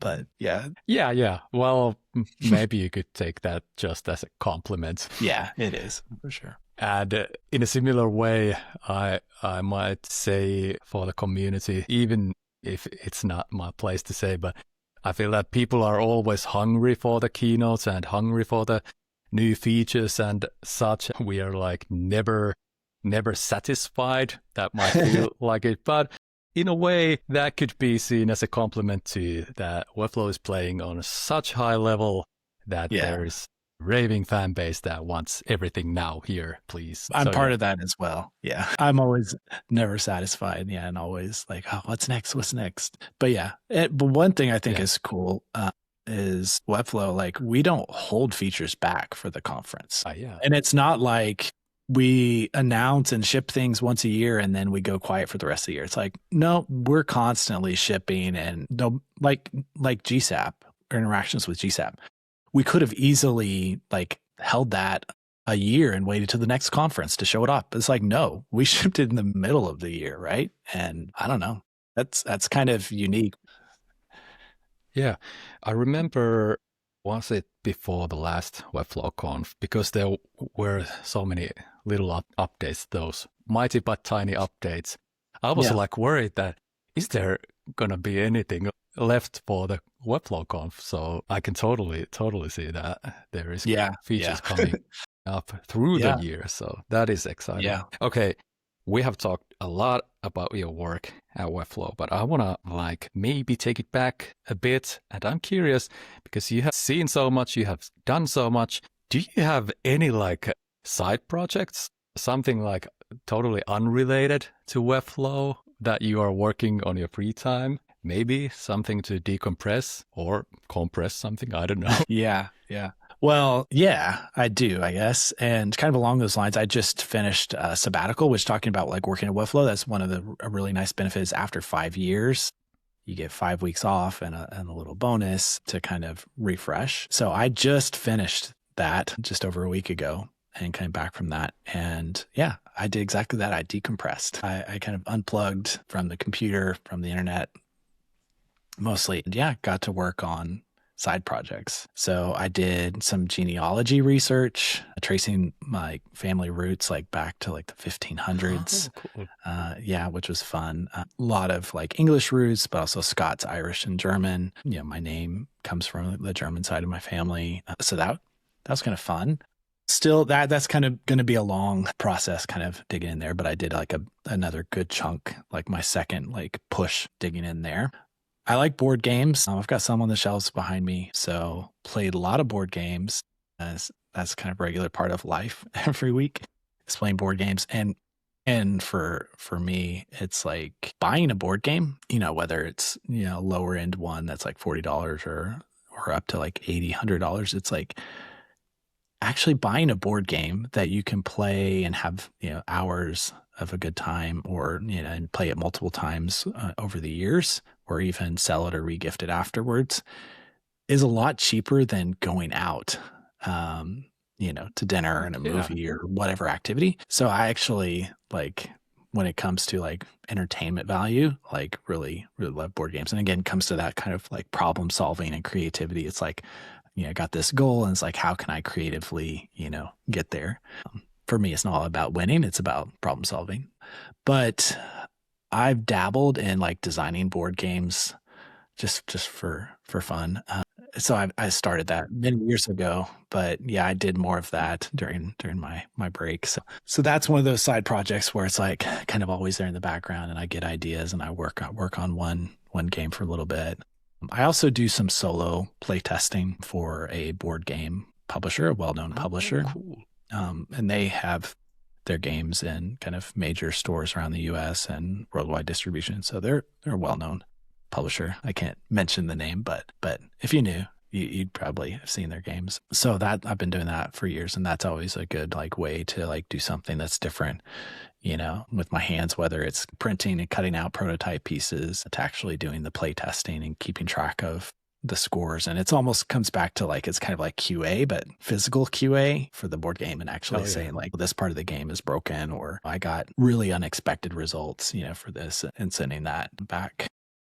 but yeah. Yeah. Well, maybe you could take that just as a compliment. Yeah, it is for sure. And in a similar way, I might say for the community, even if it's not my place to say, but I feel that people are always hungry for the keynotes and hungry for the new features and such. We are like never satisfied. That might feel like it, but in a way that could be seen as a compliment to that Webflow is playing on such high level that there's raving fan base that wants everything now, here, please. I'm part of that as well. Yeah. I'm always never satisfied. Yeah. And always like, oh, what's next? But yeah. But one thing I think is cool is Webflow, like, we don't hold features back for the conference. And it's not like we announce and ship things once a year and then we go quiet for the rest of the year. It's like, no, we're constantly shipping, and like GSAP or interactions with GSAP. We could have easily like held that a year and waited to the next conference to show it up. It's like, no, we shipped it in the middle of the year, right? And I don't know. That's kind of unique. Yeah. I remember, was it before the last WebflowConf? Because there were so many little updates, those mighty but tiny updates. I was like worried that, is there going to be anything left for the WebflowConf? So I can totally see that there is features coming up through the year. So that is exciting. Yeah. Okay. We have talked a lot about your work at Webflow, but I want to like maybe take it back a bit. And I'm curious, because you have seen so much, you have done so much. Do you have any like side projects, something like totally unrelated to Webflow that you are working on your free time? Maybe something to decompress or compress something. I don't know. Yeah. Well, yeah, I do, I guess. And kind of along those lines, I just finished a sabbatical, which talking about like working at Webflow. That's one of the really nice benefits. After 5 years, you get 5 weeks off and a little bonus to kind of refresh. So I just finished that just over a week ago and came back from that. And yeah, I did exactly that. I decompressed. I kind of unplugged from the computer, from the internet, mostly. Yeah, got to work on side projects. So I did some genealogy research, tracing my family roots like back to like the 1500s. Oh, cool. Which was fun. A lot of like English roots, but also Scots, Irish, and German. My name comes from the German side of my family. So that was kind of fun. Still, that's kind of going to be a long process, kind of digging in there. But I did like another good chunk, like my second like push digging in there. I like board games. I've got some on the shelves behind me. So played a lot of board games, as that's kind of a regular part of life every week, is playing board games. And for me, it's like buying a board game, whether it's, lower end one that's like $40 or up to like $80, $100. It's like actually buying a board game that you can play and have, hours of a good time, or, and play it multiple times over the years, or even sell it or regift it afterwards, is a lot cheaper than going out, to dinner and a movie or whatever activity. So I actually like, when it comes to like entertainment value, like really, really love board games. And again, it comes to that kind of like problem solving and creativity. It's like, got this goal, and it's like, how can I creatively, get there? For me, it's not all about winning. It's about problem solving. But I've dabbled in like designing board games just for fun. So I started that many years ago, but yeah, I did more of that during my break. So that's one of those side projects where it's like kind of always there in the background, and I get ideas and I work on one game for a little bit. I also do some solo play testing for a board game publisher, a well-known publisher. Cool. And they have their games in kind of major stores around the US and worldwide distribution. So they're a well-known publisher. I can't mention the name, but if you knew, you'd probably have seen their games. So that I've been doing that for years, and that's always a good like way to like do something that's different, with my hands, whether it's printing and cutting out prototype pieces, to actually doing the play testing and keeping track of the scores. And it's almost comes back to like, it's kind of like QA, but physical QA for the board game, and actually saying like, this part of the game is broken, or I got really unexpected results, for this, and sending that back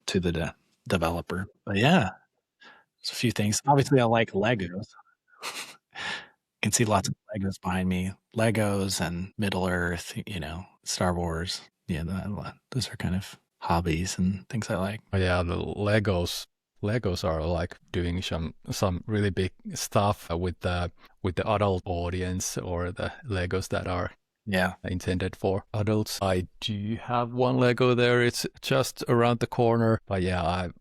to the developer. But yeah, there's a few things. Obviously, I like Legos. You can see lots of Legos behind me. Legos and Middle Earth, Star Wars. Yeah, those are kind of hobbies and things I like. Yeah, the Legos are like doing some really big stuff with the adult audience, or the Legos that are intended for adults. I do have one Lego there. It's just around the corner. But yeah, I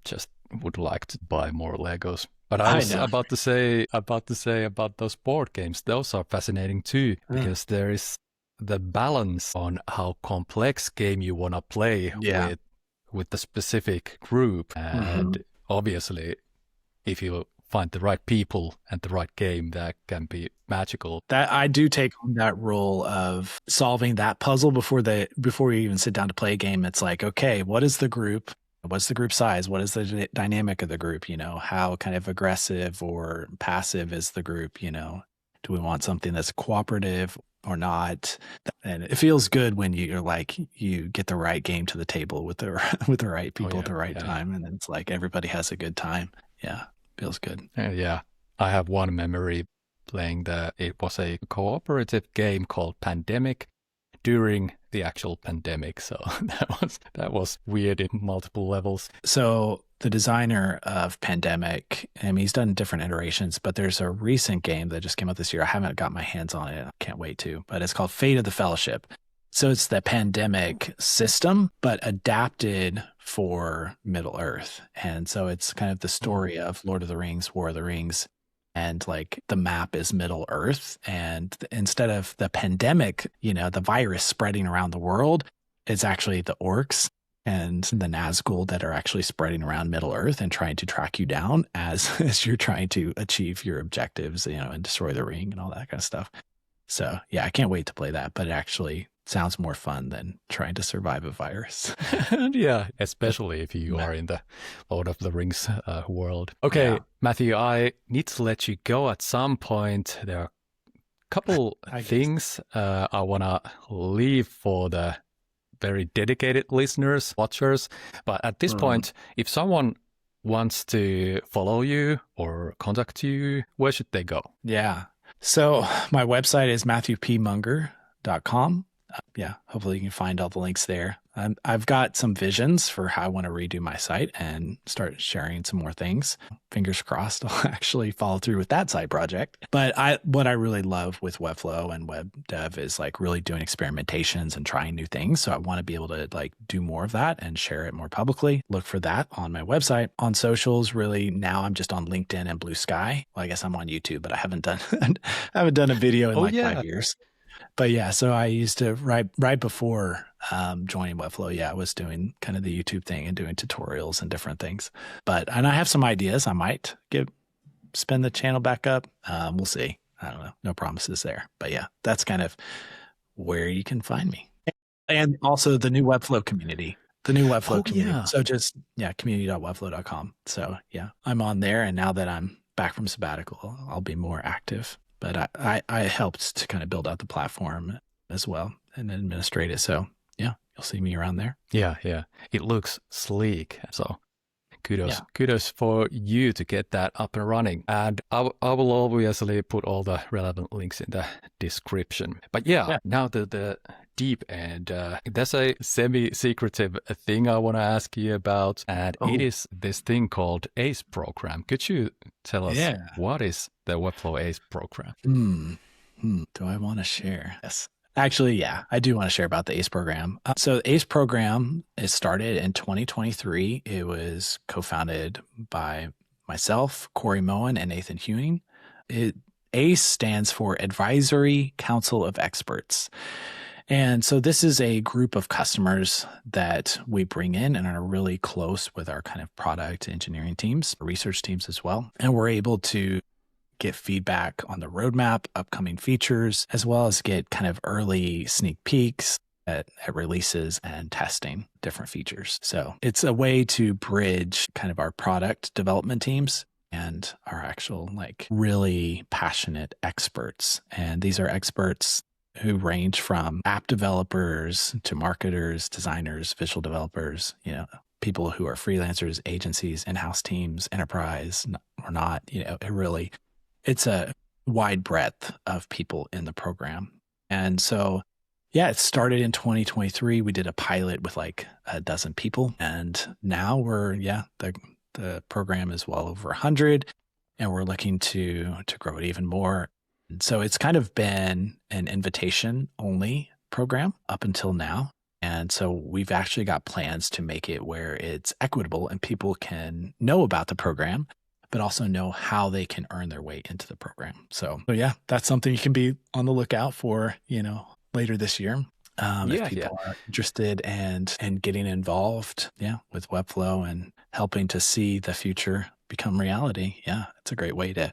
just would like to buy more Legos. But I was about to say about those board games. Those are fascinating too, because there is the balance on how complex game you want to play with the specific group. And obviously, if you find the right people and the right game, that can be magical. That I do take on that role of solving that puzzle before you even sit down to play a game. It's like, okay, what is the group? What's the group size? What is the dynamic of the group? How kind of aggressive or passive is the group? Do we want something that's cooperative or not? And it feels good when you're like, you get the right game to the table with the right people at the right time. And it's like, everybody has a good time. Yeah. Feels good. Yeah. I have one memory playing it was a cooperative game called Pandemic during the actual pandemic. So that was weird in multiple levels. So the designer of Pandemic, he's done different iterations, but there's a recent game that just came out this year. I haven't got my hands on it. I can't wait to, but it's called Fate of the Fellowship. So it's the Pandemic system, but adapted for Middle Earth. And so it's kind of the story of Lord of the Rings, War of the Rings, and like the map is Middle Earth. And instead of the pandemic, the virus spreading around the world, it's actually the orcs and the Nazgul that are actually spreading around Middle Earth and trying to track you down as you're trying to achieve your objectives, and destroy the ring and all that kind of stuff. So yeah, I can't wait to play that, but it actually sounds more fun than trying to survive a virus. Yeah, especially if you are in the Lord of the Rings world. Okay, Matthew, I need to let you go at some point. There are a couple things I want to leave for the very dedicated listeners, watchers. But at this point, if someone wants to follow you or contact you, where should they go? Yeah. So my website is matthewpmunger.com. Hopefully you can find all the links there. I've got some visions for how I want to redo my site and start sharing some more things. Fingers crossed I'll actually follow through with that side project. But what I really love with Webflow and web dev is like really doing experimentations and trying new things. So I want to be able to like do more of that and share it more publicly. Look for that on my website. On socials, really now I'm just on LinkedIn and Blue Sky. Well, I guess I'm on YouTube, but I haven't done a video in 5 years. But yeah, so I used to right before joining Webflow, I was doing kind of the YouTube thing and doing tutorials and different things. And I have some ideas. I might spin the channel back up. We'll see. I don't know. No promises there. But yeah, that's kind of where you can find me. And also the new Webflow community. Community. Yeah. So just, community.webflow.com. So yeah, I'm on there. And now that I'm back from sabbatical, I'll be more active. But I helped to kind of build out the platform as well and administrate it. So yeah, you'll see me around there. Yeah. It looks sleek. So kudos for you to get that up and running. And I will obviously put all the relevant links in the description. But now the deep end. There's a semi-secretive thing I want to ask you about, and it is this thing called ACE program. Could you tell us what is the Webflow ACE program? Do I want to share? Yes. Actually, I do want to share about the ACE program. So the ACE program is started in 2023. It was co-founded by myself, Corey Moen, and Nathan Hewing. ACE stands for Advisory Council of Experts. And so this is a group of customers that we bring in and are really close with our kind of product engineering teams, research teams as well. And we're able to get feedback on the roadmap, upcoming features, as well as get kind of early sneak peeks at releases and testing different features. So it's a way to bridge kind of our product development teams and our actual like really passionate experts. And these are experts who range from app developers to marketers, designers, visual developers, people who are freelancers, agencies, in-house teams, enterprise or not, it's a wide breadth of people in the program. And so, it started in 2023. We did a pilot with like a dozen people. And now we're, the program is well over 100 and we're looking to grow it even more. And so it's kind of been an invitation only program up until now. And so we've actually got plans to make it where it's equitable and people can know about the program, but also know how they can earn their way into the program. So that's something you can be on the lookout for, later this year. If people are interested and getting involved, with Webflow and helping to see the future become reality. It's a great way to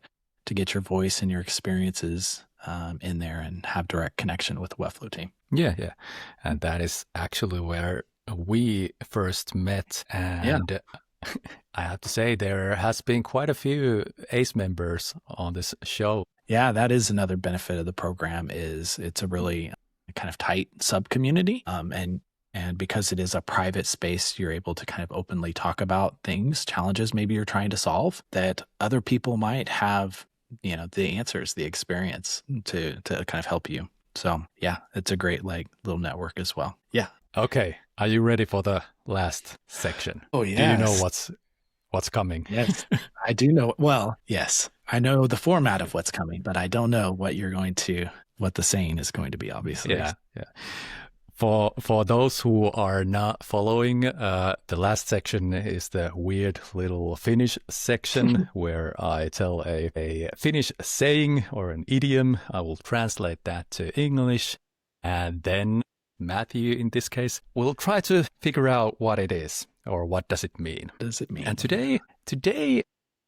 get your voice and your experiences in there and have direct connection with the Webflow team. Yeah. And that is actually where we first met. And I have to say, there has been quite a few ACE members on this show. Yeah, that is another benefit of the program is it's a really kind of tight sub-community. And because it is a private space, you're able to kind of openly talk about things, challenges maybe you're trying to solve that other people might have, the answers, the experience to kind of help you. So it's a great like little network as well. Yeah. Okay. Are you ready for the last section? Oh, yes. Do you know what's coming? Yes, I do know. Well, yes, I know the format of what's coming, but I don't know what the saying is going to be, obviously. Yeah. For those who are not following, the last section is the weird little Finnish section where I tell a Finnish saying or an idiom. I will translate that to English, and then Matthew, in this case, will try to figure out what it is or what does it mean. What does it mean? And today,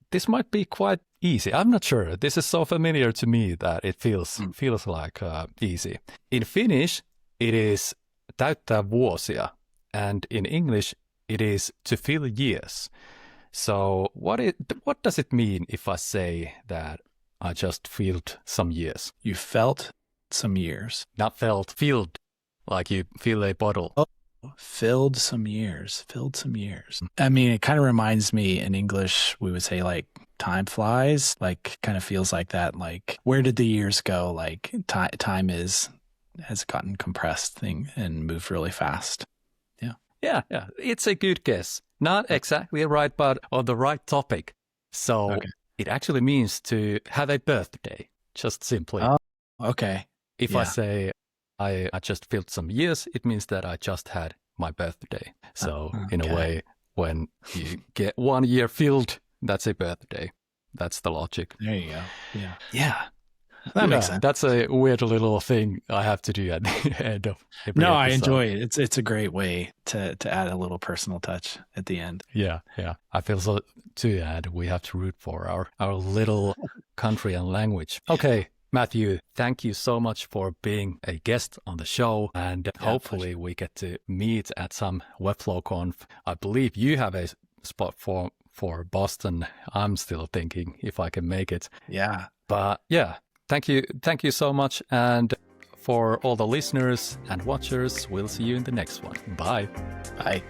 this might be quite easy. I'm not sure. This is so familiar to me that it feels like easy. In Finnish, it is täyttää vuosia, and in English, it is to fill years. So what does it mean if I say that I just filled some years? You felt some years. Not felt, filled, like you fill a bottle. Oh, filled some years. I mean, it kind of reminds me in English, we would say like time flies, like kind of feels like that. Like, where did the years go? Like time has gotten compressed thing and moved really fast. Yeah. It's a good guess. Not exactly right, but on the right topic. So It actually means to have a birthday, just simply. Oh, okay. If I say I just filled some years, it means that I just had my birthday. So in a way, when you get 1 year filled, that's a birthday. That's the logic. There you go. Yeah. That makes sense. That's a weird little thing I have to do at the end of every episode. I enjoy it. It's a great way to add a little personal touch at the end. Yeah. I feel so too, and we have to root for our little country and language. Okay, Matthew, thank you so much for being a guest on the show, and hopefully we get to meet at some WebflowConf. I believe you have a spot for Boston. I'm still thinking if I can make it. Yeah. But Thank you so much. And for all the listeners and watchers, we'll see you in the next one. Bye. Bye.